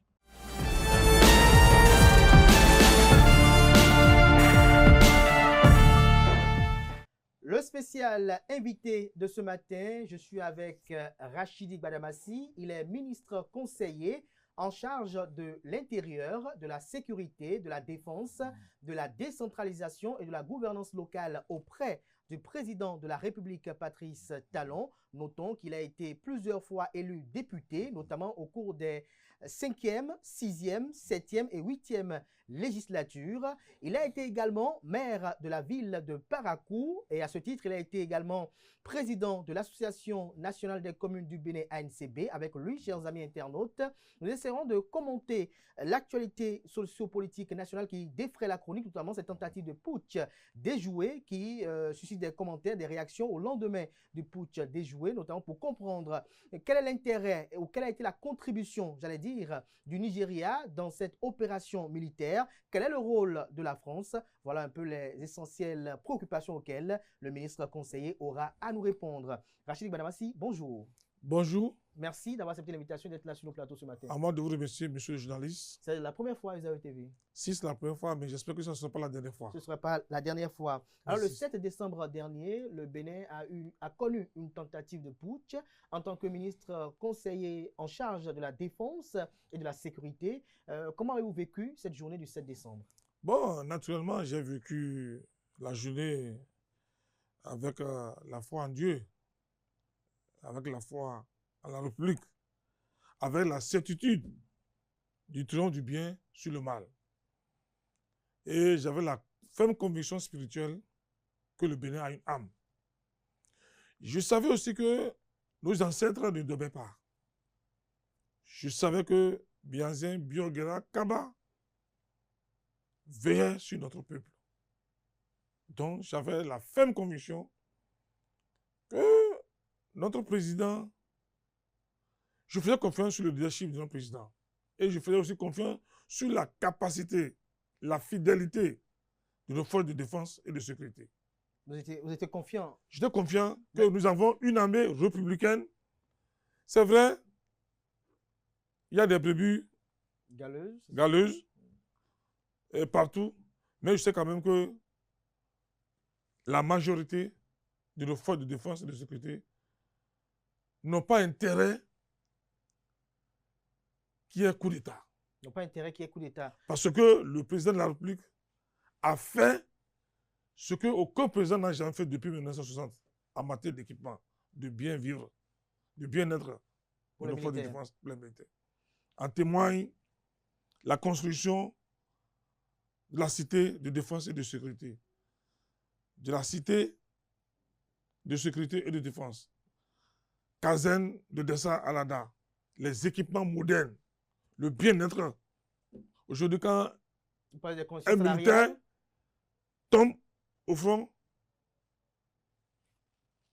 A: Le spécial invité de ce matin, je suis avec Rachidi Badamassi. Il est ministre conseiller en charge de l'intérieur, de la sécurité, de la défense, de la décentralisation et de la gouvernance locale auprès du président de la République, Patrice Talon. Notons qu'il a été plusieurs fois élu député, notamment au cours des 5e, 6e, 7e et 8e législatures. Il a été également maire de la ville de Parakou et à ce titre, il a été également président de l'Association nationale des communes du Bénin ANCB. Avec lui, chers amis internautes, nous essaierons de commenter l'actualité sociopolitique nationale qui défraie la chronique, notamment cette tentative de putsch déjoué qui suscite des commentaires, des réactions au lendemain du putsch déjoué, notamment pour comprendre quel est l'intérêt ou quelle a été la contribution, j'allais dire, du Nigeria dans cette opération militaire. Quel est le rôle de la France? Voilà un peu les essentielles préoccupations auxquelles le ministre conseiller aura à nous répondre. Rachidi Badamassi, bonjour.
R: Bonjour.
A: Merci d'avoir accepté l'invitation d'être là sur le plateau ce matin.
R: À moi de vous remercier, monsieur le journaliste.
A: C'est la première fois à USAO TV.
R: Si c'est la première fois, mais j'espère que ce ne sera pas la dernière fois.
A: Ce ne sera pas la dernière fois. Alors, le 7 décembre dernier, le Bénin a connu une tentative de putsch. En tant que ministre conseiller en charge de la défense et de la sécurité, comment avez-vous vécu cette journée du 7 décembre?
R: Bon, naturellement, j'ai vécu la journée avec la foi en Dieu, avec la foi en la République, avec la certitude du triomphe du bien sur le mal. Et j'avais la ferme conviction spirituelle que le Bénin a une âme. Je savais aussi que nos ancêtres ne dormaient pas. Je savais que Bianzin, Biogera, Kaba veillaient sur notre peuple. Donc j'avais la ferme conviction que notre président, je faisais confiance sur le leadership de notre président. Et je faisais aussi confiance sur la capacité, la fidélité de nos forces de défense et de sécurité.
A: Vous étiez confiant?
R: J'étais confiant que nous avons une armée républicaine. C'est vrai, il y a des brebis galeuses partout, mais je sais quand même que la majorité de nos forces de défense et de sécurité n'ont pas intérêt qu'il y ait coup d'État.
A: Ils n'ont pas intérêt qu'il y ait coup d'État.
R: Parce que le président de la République a fait ce qu'aucun président n'a jamais fait depuis 1960 en matière d'équipement, de bien vivre, de bien-être pour nos forces de défense militaires. En témoigne la construction de la cité de défense et de sécurité, de la cité de sécurité et de défense, caserne de Dessa Alada, les équipements modernes, le bien-être. Aujourd'hui, quand un militaire tombe au front,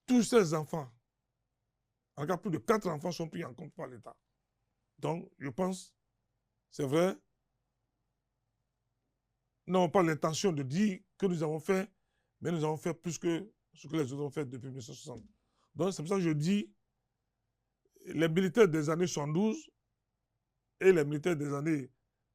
R: tous ces enfants, en cas plus de 4 enfants sont pris en compte par l'État. Donc, je pense, c'est vrai, nous n'avons pas l'intention de dire que nous avons fait, mais nous avons fait plus que ce que les autres ont fait depuis 1960. Donc, c'est pour ça que je dis, les militaires des années 72 et les militaires des années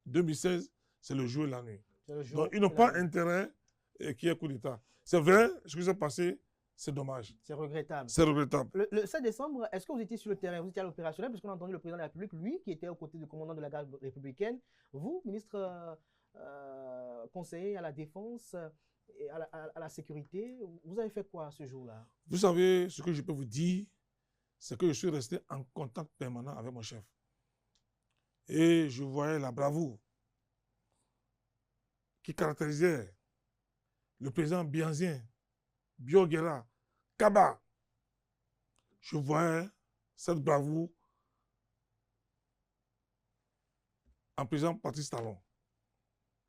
R: 2016, c'est le jour et la nuit. Donc, ils n'ont pas intérêt qu'il y ait coup d'État. C'est vrai, ce qui s'est passé, c'est dommage.
A: C'est regrettable.
R: C'est regrettable.
A: Le 7 décembre, est-ce que vous étiez sur le terrain, vous étiez à l'opérationnel, parce qu'on a entendu le président de la République, lui, qui était aux côtés du commandant de la garde républicaine, vous, ministre conseiller à la défense et à la sécurité. Vous avez fait quoi ce jour-là?
R: Vous savez, ce que je peux vous dire, c'est que je suis resté en contact permanent avec mon chef. Et je voyais la bravoure qui caractérisait le président Bianzien, Bioguera, Kaba. Je voyais cette bravoure en président Patrice Talon,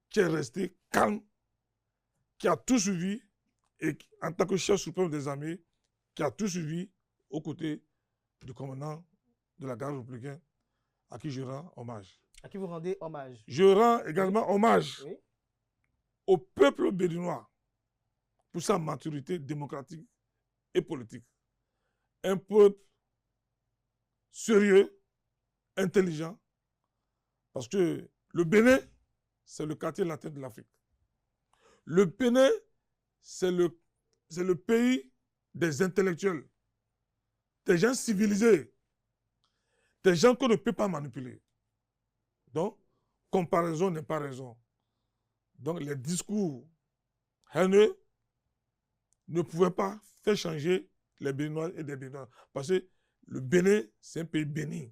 R: qui est resté calme, qui a tout suivi, et en tant que chef suprême des armées, qui a tout suivi aux côtés du commandant de la garde républicaine, à qui je rends hommage.
A: À qui vous rendez hommage?
R: Je rends également hommage
A: oui.
R: au peuple béninois pour sa maturité démocratique et politique. Un peuple sérieux, intelligent, parce que le Bénin, c'est le quartier latin de l'Afrique. Le Bénin, c'est le pays des intellectuels, des gens civilisés, des gens qu'on ne peut pas manipuler. Donc, comparaison n'est pas raison. Donc, les discours haineux ne pouvaient pas faire changer les Béninois et des Béninois. Parce que le Bénin, c'est un pays béni.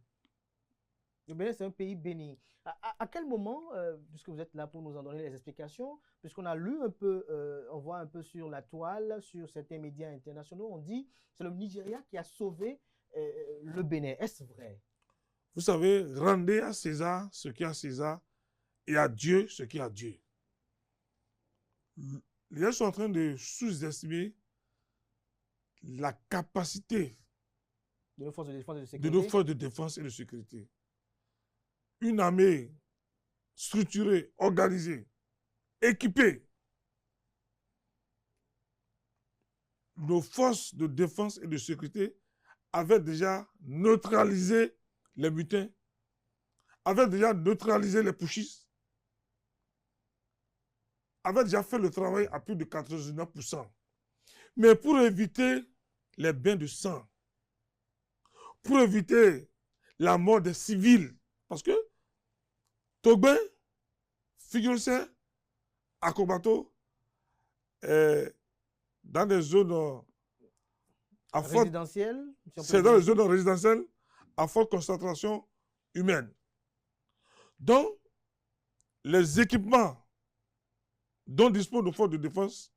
A: Le Bénin, c'est un pays béni. À quel moment, puisque vous êtes là pour nous en donner les explications, puisqu'on a lu un peu, on voit un peu sur la toile, sur certains médias internationaux, on dit que c'est le Nigeria qui a sauvé le Bénin. Est-ce vrai?
R: Vous savez, rendez à César ce qui est à César et à Dieu ce qui est à Dieu. Les gens sont en train de sous-estimer la capacité
A: de nos forces de défense et de sécurité.
R: De nos forces de défense et de sécurité. Une armée structurée, organisée, équipée. Nos forces de défense et de sécurité avaient déjà neutralisé les mutins, avaient déjà neutralisé les putschistes, avaient déjà fait le travail à plus de 99%. Mais pour éviter les bains de sang, pour éviter la mort des civils, parce que Togbin, Figueroa, Akobato, dans des zones
A: résidentielles,
R: c'est dans les zones résidentielles à forte concentration humaine. Donc, les équipements dont disposent nos forces de défense,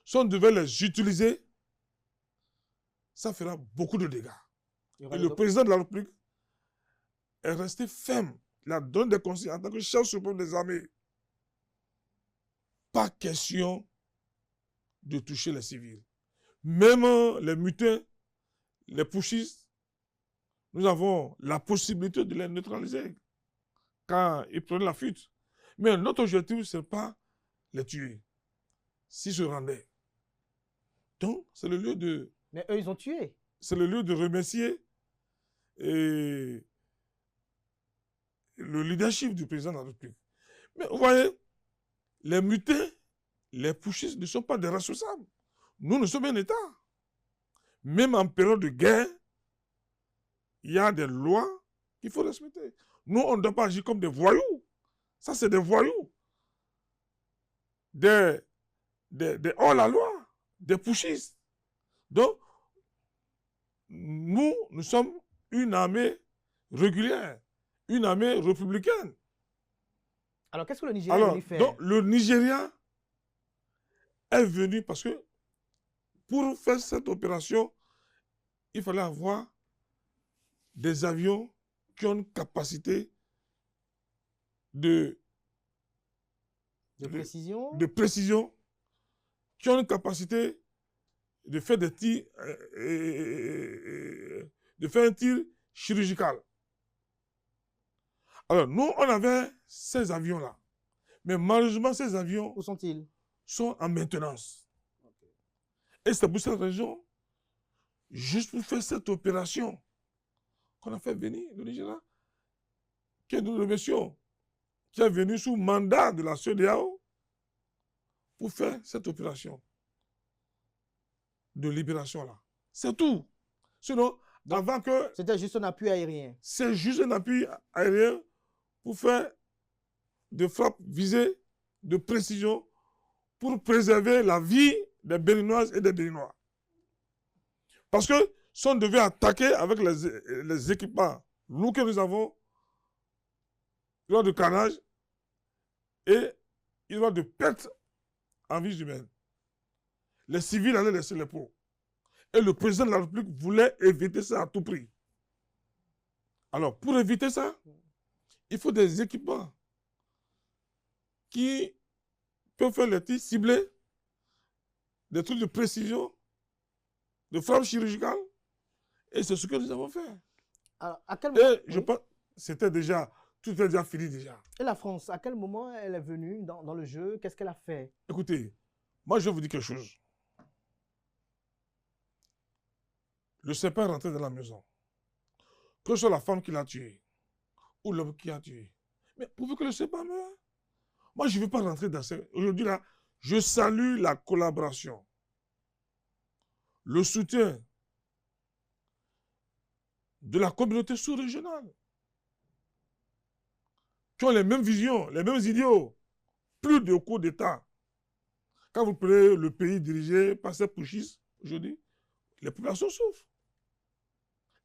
R: si on devait les utiliser, ça fera beaucoup de dégâts. Et le président de la République est resté ferme. Il a donné des conseils en tant que chef suprême des armées. Pas question de toucher les civils. Même les mutins, les putschistes, nous avons la possibilité de les neutraliser quand ils prennent la fuite. Mais notre objectif, ce n'est pas les tuer. S'ils se rendaient. Donc, c'est le lieu de...
A: Mais eux, ils ont tué.
R: C'est le lieu de remercier et le leadership du président de la République. Mais vous voyez, les mutins, les putschistes ne sont pas des responsables. Nous sommes un État. Même en période de guerre, il y a des lois qu'il faut respecter. Nous, on ne doit pas agir comme des voyous. Ça, c'est des voyous. Des hors-la-loi, des putschistes. Donc, nous sommes une armée régulière, une armée républicaine.
A: Alors, qu'est-ce que le Nigeria est venu faire?
R: Donc, le Nigeria est venu parce que pour faire cette opération, il fallait avoir des avions qui ont une capacité de précision, qui ont une capacité de faire des tirs, de faire un tir chirurgical. Alors, nous, on avait ces avions-là. Mais malheureusement, ces avions...
A: Où sont-ils?
R: Sont en maintenance. Okay. Et c'est pour cette raison, juste pour faire cette opération, qu'on a fait venir le Nigeria, que nous remercions, qui est venu sous mandat de la CEDEAO pour faire cette opération de libération-là. C'est tout. Sinon, avant que...
A: C'était juste un appui aérien.
R: C'est juste un appui aérien pour faire de frappe visée de précision pour préserver la vie des Béninoises et des Béninois. Parce que si on devait attaquer avec les équipements lourds que nous avons, il y aura de carnage et il y aura de pertes en vie humaine. Les civils allaient laisser les peaux. Et le président de la République voulait éviter ça à tout prix. Alors, pour éviter ça, il faut des équipements qui peuvent faire les tirs ciblés, des trucs de précision, de frappe chirurgicale. Et c'est ce que nous avons fait.
A: Alors, à quel moment...
R: Et je pense c'était déjà, tout était déjà fini déjà.
A: Et la France, à quel moment elle est venue dans le jeu? Qu'est-ce qu'elle a fait?
R: Écoutez, moi je vais vous dire quelque chose. Le serpent est rentré dans la maison. Que ce soit la femme qui l'a tué ou l'homme qui a tué. Mais pourvu que le serpent meure. Moi, je ne veux pas rentrer dans ça. Aujourd'hui, là, je salue la collaboration, le soutien de la communauté sous-régionale, qui ont les mêmes visions, les mêmes idéaux. Plus de coups d'État. Quand vous prenez le pays dirigé par ces putschistes, aujourd'hui, les populations souffrent.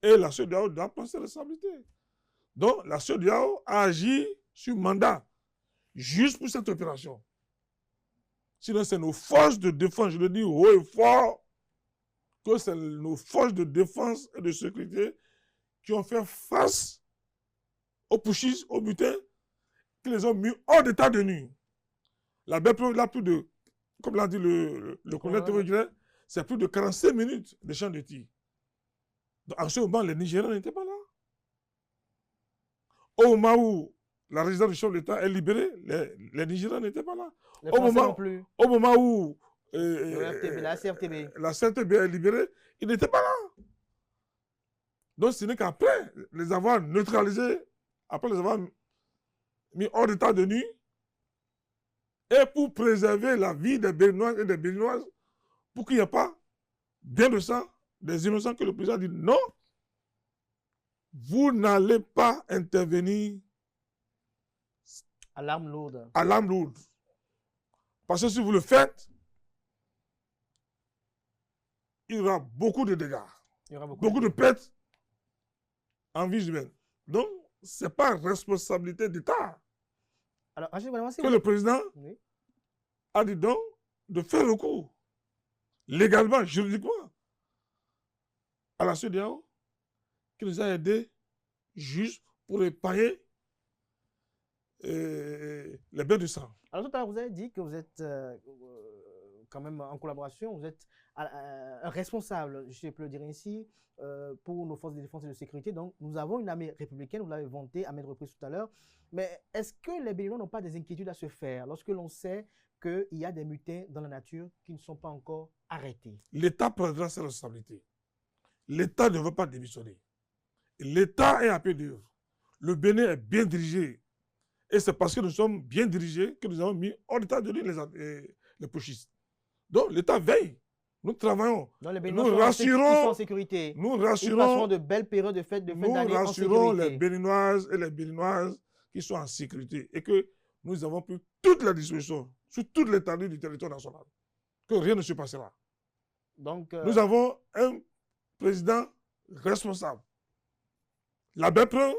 R: Et la CEDEAO doit prendre ses responsabilités. Donc, la CEDEAO a agi sur mandat, juste pour cette opération. Sinon, c'est nos forces de défense, je le dis haut et fort, que c'est nos forces de défense et de sécurité qui ont fait face aux putschistes, aux butins, qui les ont mis hors d'état de nuit. La belle preuve, là, plus de, comme l'a dit le colonel Théodore, c'est plus de 45 minutes de champ de tir. Donc, en ce moment, les Nigériens n'étaient pas là. Au moment où la résidence du chef de l'État est libérée, les Nigériens n'étaient pas là.
A: Les Français non plus.
R: Au moment où
A: la
R: CRTB est libérée, ils n'étaient pas là. Donc ce n'est qu'après les avoir neutralisés, après les avoir mis hors d'état de nuit, et pour préserver la vie des Béninois et des Béninoises, pour qu'il n'y ait pas bien de sang, des innocents, que le président dit non, vous n'allez pas intervenir
A: à l'arme lourde.
R: À l'arme lourde. Parce que si vous le faites, il y aura beaucoup de dégâts.
A: Il y aura
R: beaucoup de pertes en vie humaine. Donc, ce n'est pas responsabilité d'État.
A: Alors,
R: que le président a dit donc de faire recours légalement, juridiquement, à la CEDEAO, qui nous a aidés juste pour épargner les bains de sang.
A: Alors tout à l'heure, vous avez dit que vous êtes quand même en collaboration, vous êtes un responsable, je peux le dire ainsi, pour nos forces de défense et de sécurité. Donc nous avons une armée républicaine, vous l'avez vanté à maintes reprises tout à l'heure. Mais est-ce que les Béninois n'ont pas des inquiétudes à se faire lorsque l'on sait qu'il y a des mutins dans la nature qui ne sont pas encore arrêtés?
R: L'État prendra ses responsabilités. L'État ne veut pas démissionner. L'État est à pied d'œuvre. Le Bénin est bien dirigé. Et c'est parce que nous sommes bien dirigés que nous avons mis hors d'état de nuit les putschistes. Donc l'État veille. Nous travaillons.
A: Nous rassurons en sécurité.
R: Nous rassurons
A: de belles périodes de fête de fin d'année.
R: Nous rassurons les Béninoises et les Béninoises qui sont en sécurité. Et que nous avons pris toutes les dispositions sur toute l'étendue du territoire national. Que rien ne se passera.
A: Donc,
R: nous avons un président responsable. La belle preuve,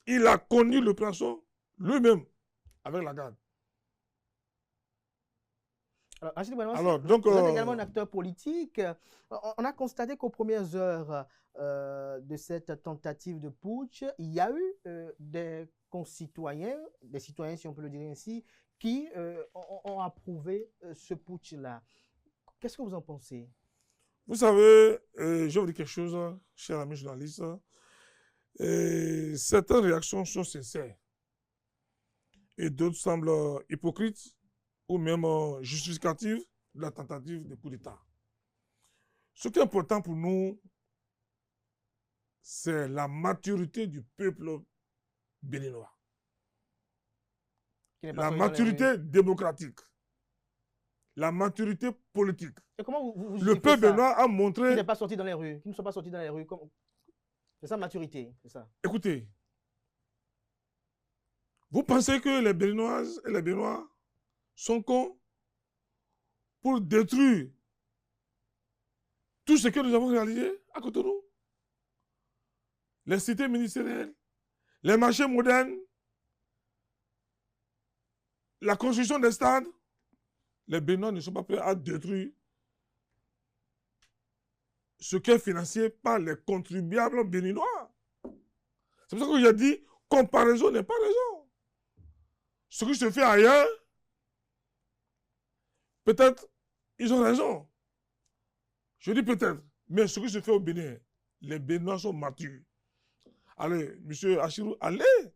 R: il a connu le poisson lui-même avec la garde.
A: Alors, donc, vous êtes également un acteur politique. On a constaté qu'aux premières heures de cette tentative de putsch, il y a eu des concitoyens, des citoyens si on peut le dire ainsi, qui ont approuvé ce putsch-là. Qu'est-ce que vous en pensez?
R: Vous savez, je vais vous dire quelque chose, cher ami journaliste. Certaines réactions sont sincères et d'autres semblent hypocrites ou même justificatives de la tentative de coup d'État. Ce qui est important pour nous, c'est la maturité du peuple béninois. La maturité démocratique. La maturité politique.
A: Et comment vous
R: le peuple béninois a montré...
A: Qui n'est pas sorti dans les rues, qui ne sont pas sortis dans les rues. C'est ça, maturité, c'est ça.
R: Écoutez, Vous pensez que les Béninoises et les Béninois sont cons pour détruire tout ce que nous avons réalisé à Cotonou? Les cités ministérielles, les marchés modernes, la construction des stades. Les Béninois ne sont pas prêts à détruire ce qui est financé par les contribuables béninois. C'est pour ça que j'ai dit, comparaison n'est pas raison. Ce qui se fait ailleurs, peut-être, ils ont raison. Je dis peut-être, mais ce qui se fait au Bénin, les Béninois sont matures. Allez, monsieur Achirou, allez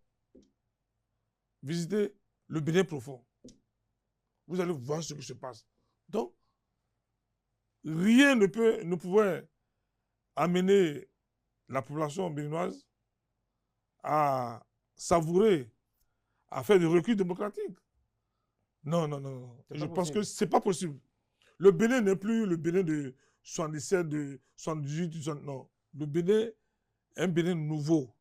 R: visiter le Bénin profond. Vous allez voir ce qui se passe. Donc, rien ne pouvait amener la population béninoise à savourer, à faire des reculs démocratiques. Non, non, non, non. Je pense que ce n'est pas possible. Le Bénin n'est plus le Bénin de 77, de 78, non. Le Bénin est un Bénin nouveau.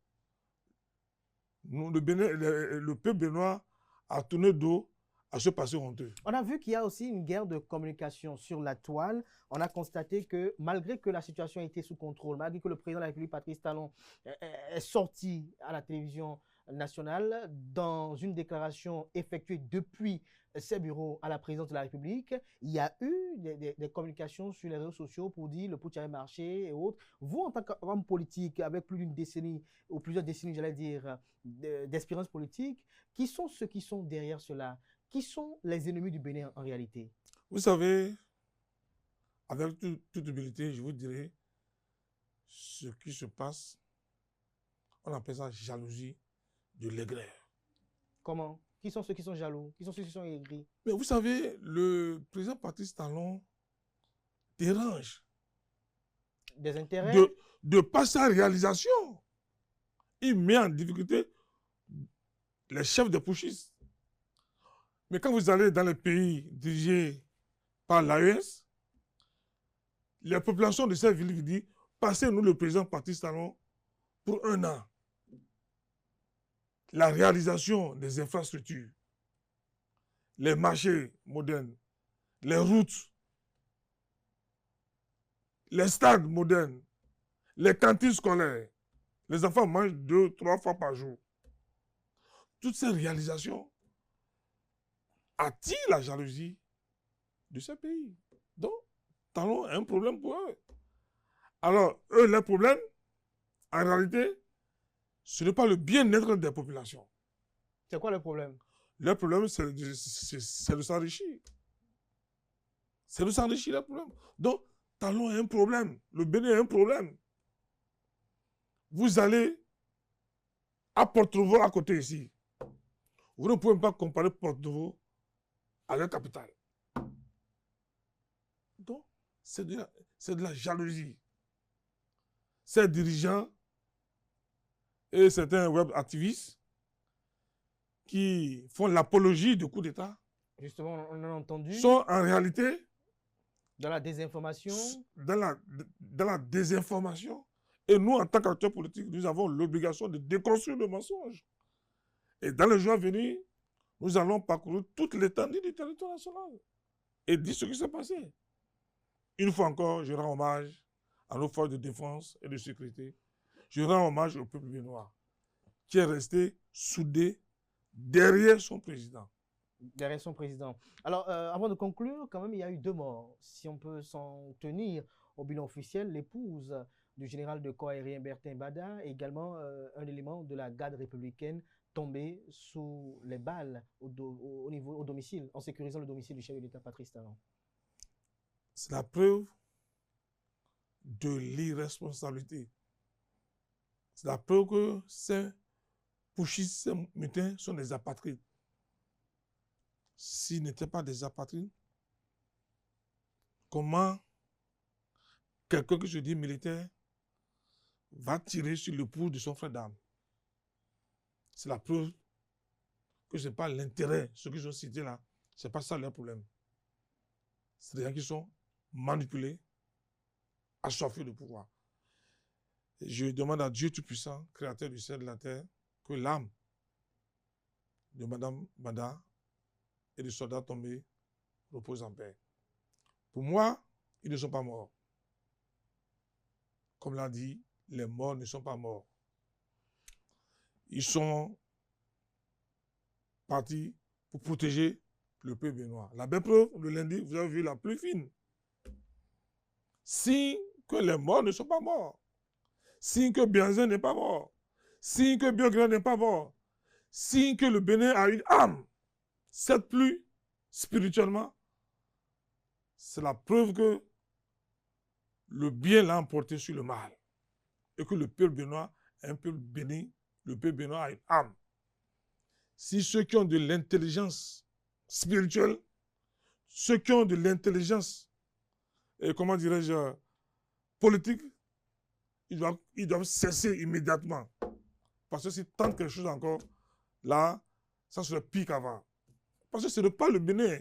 R: Le peuple béninois a tourné dos à ce passé honteux.
A: On a vu qu'il y a aussi une guerre de communication sur la toile. On a constaté que malgré que la situation a été sous contrôle, malgré que le président de la République, Patrice Talon, est sorti à la télévision nationale dans une déclaration effectuée depuis ses bureaux à la présidence de la République, il y a eu des communications sur les réseaux sociaux pour dire le putsch avait marché et autres. Vous, en tant qu'homme politique, avec plus d'une décennie, ou plusieurs décennies, j'allais dire, d'expérience politique, qui sont ceux qui sont derrière cela? Qui sont les ennemis du Bénin en réalité?
R: Vous savez, avec toute humilité, je vous dirais, ce qui se passe, on appelle ça jalousie de l'aigreur.
A: Comment? Qui sont ceux qui sont jaloux? Qui sont ceux qui sont aigris?
R: Mais vous savez, le président Patrice Talon dérange.
A: Des intérêts?
R: De par sa réalisation. Il met en difficulté les chefs de putschistes. Mais quand vous allez dans les pays dirigés par l'AES, les populations de ces villes vous disent, passez-nous le président Patrice Talon pour 1 an. La réalisation des infrastructures, les marchés modernes, les routes, les stades modernes, les cantines scolaires, les enfants mangent 2-3 fois par jour. Toutes ces réalisations attirent la jalousie de ces pays. Donc, Talon a un problème pour eux. Alors, eux, leur problème, en réalité, ce n'est pas le bien-être des populations.
A: C'est quoi le problème?
R: Le problème, c'est de s'enrichir. C'est de s'enrichir, le problème. Donc, Talon a un problème. Le Bénin a un problème. Vous allez à Porto-Novo à côté ici. Vous ne pouvez pas comparer Porto-Novo à la capitale. Donc, c'est de la jalousie. Ces dirigeants et certains web activistes qui font l'apologie du coup d'État,
A: justement, on en a entendu,
R: sont en réalité
A: dans la désinformation.
R: Dans la désinformation. Et nous, en tant qu'acteurs politiques, nous avons l'obligation de déconstruire le mensonge. Et dans les jours à venir, nous allons parcourir toute l'étendue du territoire national et dire ce qui s'est passé. Une fois encore, je rends hommage à nos forces de défense et de sécurité. Je rends hommage au peuple béninois qui est resté soudé derrière son président.
A: Derrière son président. Alors, avant de conclure, quand même, il y a eu 2 morts. Si on peut s'en tenir au bilan officiel, l'épouse du général de corps aérien Bertin Bada et également un élément de la garde républicaine tombé sous les balles au domicile, en sécurisant le domicile du chef de l'État Patrice Talon.
R: C'est la preuve de l'irresponsabilité. C'est la preuve que ces putschistes, ces mutins sont des apatrides. S'ils n'étaient pas des apatrides, comment quelqu'un qui se dit militaire va tirer sur l'épouse de son frère d'armes? C'est la preuve que ce n'est pas l'intérêt, ceux qui sont cités là, ce n'est pas ça leur problème. C'est des gens qui sont manipulés, assoiffés de pouvoir. Et je demande à Dieu Tout-Puissant, Créateur du ciel et de la terre, que l'âme de Mme Bada et des soldats tombés reposent en paix. Pour moi, ils ne sont pas morts. Comme l'a dit, les morts ne sont pas morts. Ils sont partis pour protéger le peuple béninois. La belle preuve, le lundi, vous avez vu la plus fine. Signe que les morts ne sont pas morts. Signe que Bianzin n'est pas mort. Signe que Biogran n'est pas mort. Signe que le Bénin a une âme. Cette pluie, spirituellement, c'est la preuve que le bien l'a emporté sur le mal. Et que le peuple béninois est un peuple béni. Le peuple béninois a une âme. Si ceux qui ont de l'intelligence spirituelle, ceux qui ont de l'intelligence, comment dirais-je, politique, ils doivent cesser immédiatement. Parce que s'ils tentent quelque chose encore, là, ça serait pire qu'avant. Parce que ce n'est pas le Bénin.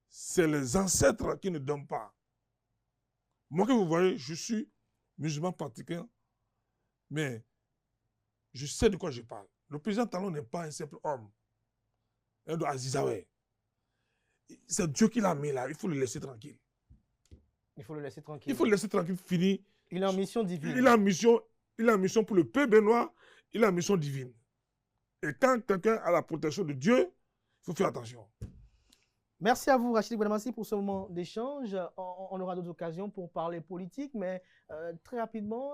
R: C'est les ancêtres qui ne donnent pas. Moi que vous voyez, je suis musulman pratiquant, mais je sais de quoi je parle. Le président Talon n'est pas un simple homme. Un de Azizaoué. C'est Dieu qui l'a mis là, il faut le laisser tranquille.
A: Il faut le laisser tranquille.
R: Il faut le laisser tranquille, fini.
A: Il est en mission divine.
R: Il a une mission pour le peuple béninois, il a une mission divine. Et quand quelqu'un a la protection de Dieu, il faut faire attention.
A: Merci à vous, Rachid Boudamassi, pour ce moment d'échange. On aura d'autres occasions pour parler politique, mais très rapidement,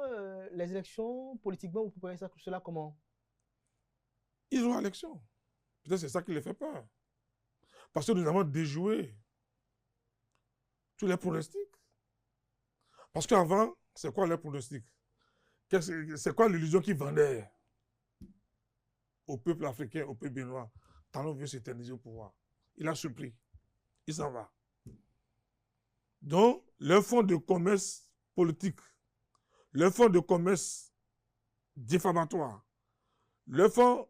A: les élections, politiquement, vous préparez cela comment?
R: Ils ont l'élection. Peut-être c'est ça qui les fait peur. Parce que nous avons déjoué tous les pronostics. Parce qu'avant, c'est quoi les pronostics? C'est quoi l'illusion qu'ils vendaient au peuple africain, au peuple béninois? Talon veut s'éterniser au pouvoir. Il a surpris. Il s'en va. Donc, le fonds de commerce politique, le fonds de commerce diffamatoire, le fonds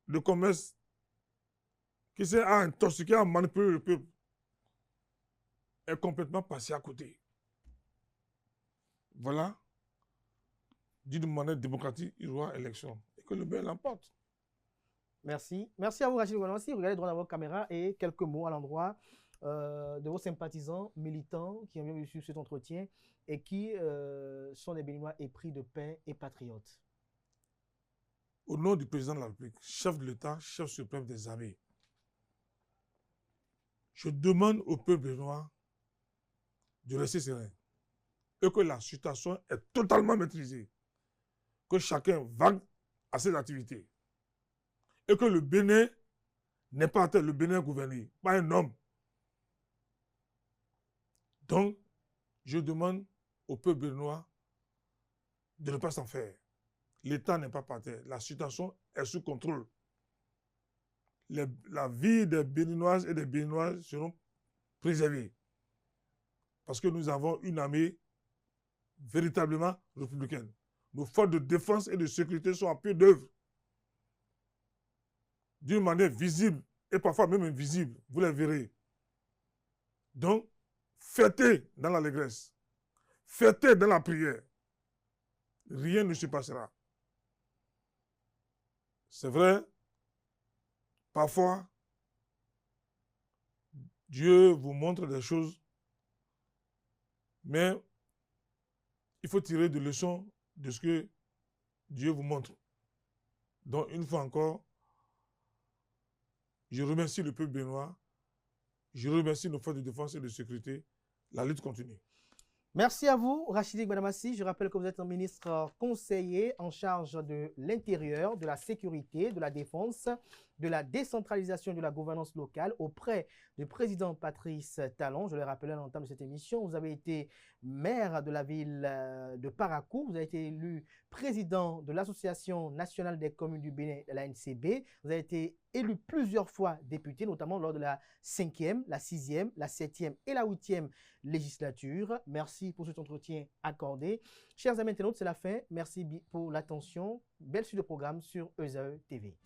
R: de commerce qui s'est intoxiqué, à manipuler le peuple, est complètement passé à côté. Voilà. D'une manière démocratique, il y aura élection. Et que le bien l'emporte.
A: Merci. Merci à vous, Rachid Boudamassi. Regardez droit dans votre caméra et quelques mots à l'endroit de vos sympathisants, militants qui ont bien reçu cet entretien et qui sont des Béninois épris de paix et patriotes.
R: Au nom du président de la République, chef de l'État, chef suprême des armées, je demande au peuple béninois de rester serein et que la situation est totalement maîtrisée, que chacun vague à ses activités et que le Bénin n'est pas à terre, le Bénin est gouverné, pas un homme. Donc, je demande au peuple béninois de ne pas s'en faire. L'État n'est pas par terre, la situation est sous contrôle. La vie des Béninoises et des Béninois seront préservées. Parce que nous avons une armée véritablement républicaine. Nos forces de défense et de sécurité sont à pied d'œuvre. D'une manière visible et parfois même invisible. Vous les verrez. Donc, fêtez dans l'allégresse. Fêtez dans la prière. Rien ne se passera. C'est vrai, parfois, Dieu vous montre des choses, mais il faut tirer des leçons de ce que Dieu vous montre. Donc, une fois encore, je remercie le peuple béninois, je remercie nos forces de défense et de sécurité. La lutte continue.
A: Merci à vous, Rachid Boudamassi. Je rappelle que vous êtes un ministre conseiller en charge de l'intérieur, de la sécurité, de la défense, de la décentralisation et de la gouvernance locale auprès du président Patrice Talon. Je l'ai rappelé à l'entame de cette émission. Vous avez été maire de la ville de Parakou. Vous avez été élu président de l'Association nationale des communes du Bénin, la NCB. Vous avez été élu plusieurs fois député, notamment lors de la 5e, la 6e, la 7e et la 8e législature. Merci pour cet entretien accordé. Chers amis internautes, c'est la fin. Merci pour l'attention. Belle suite de programme sur ESAE TV.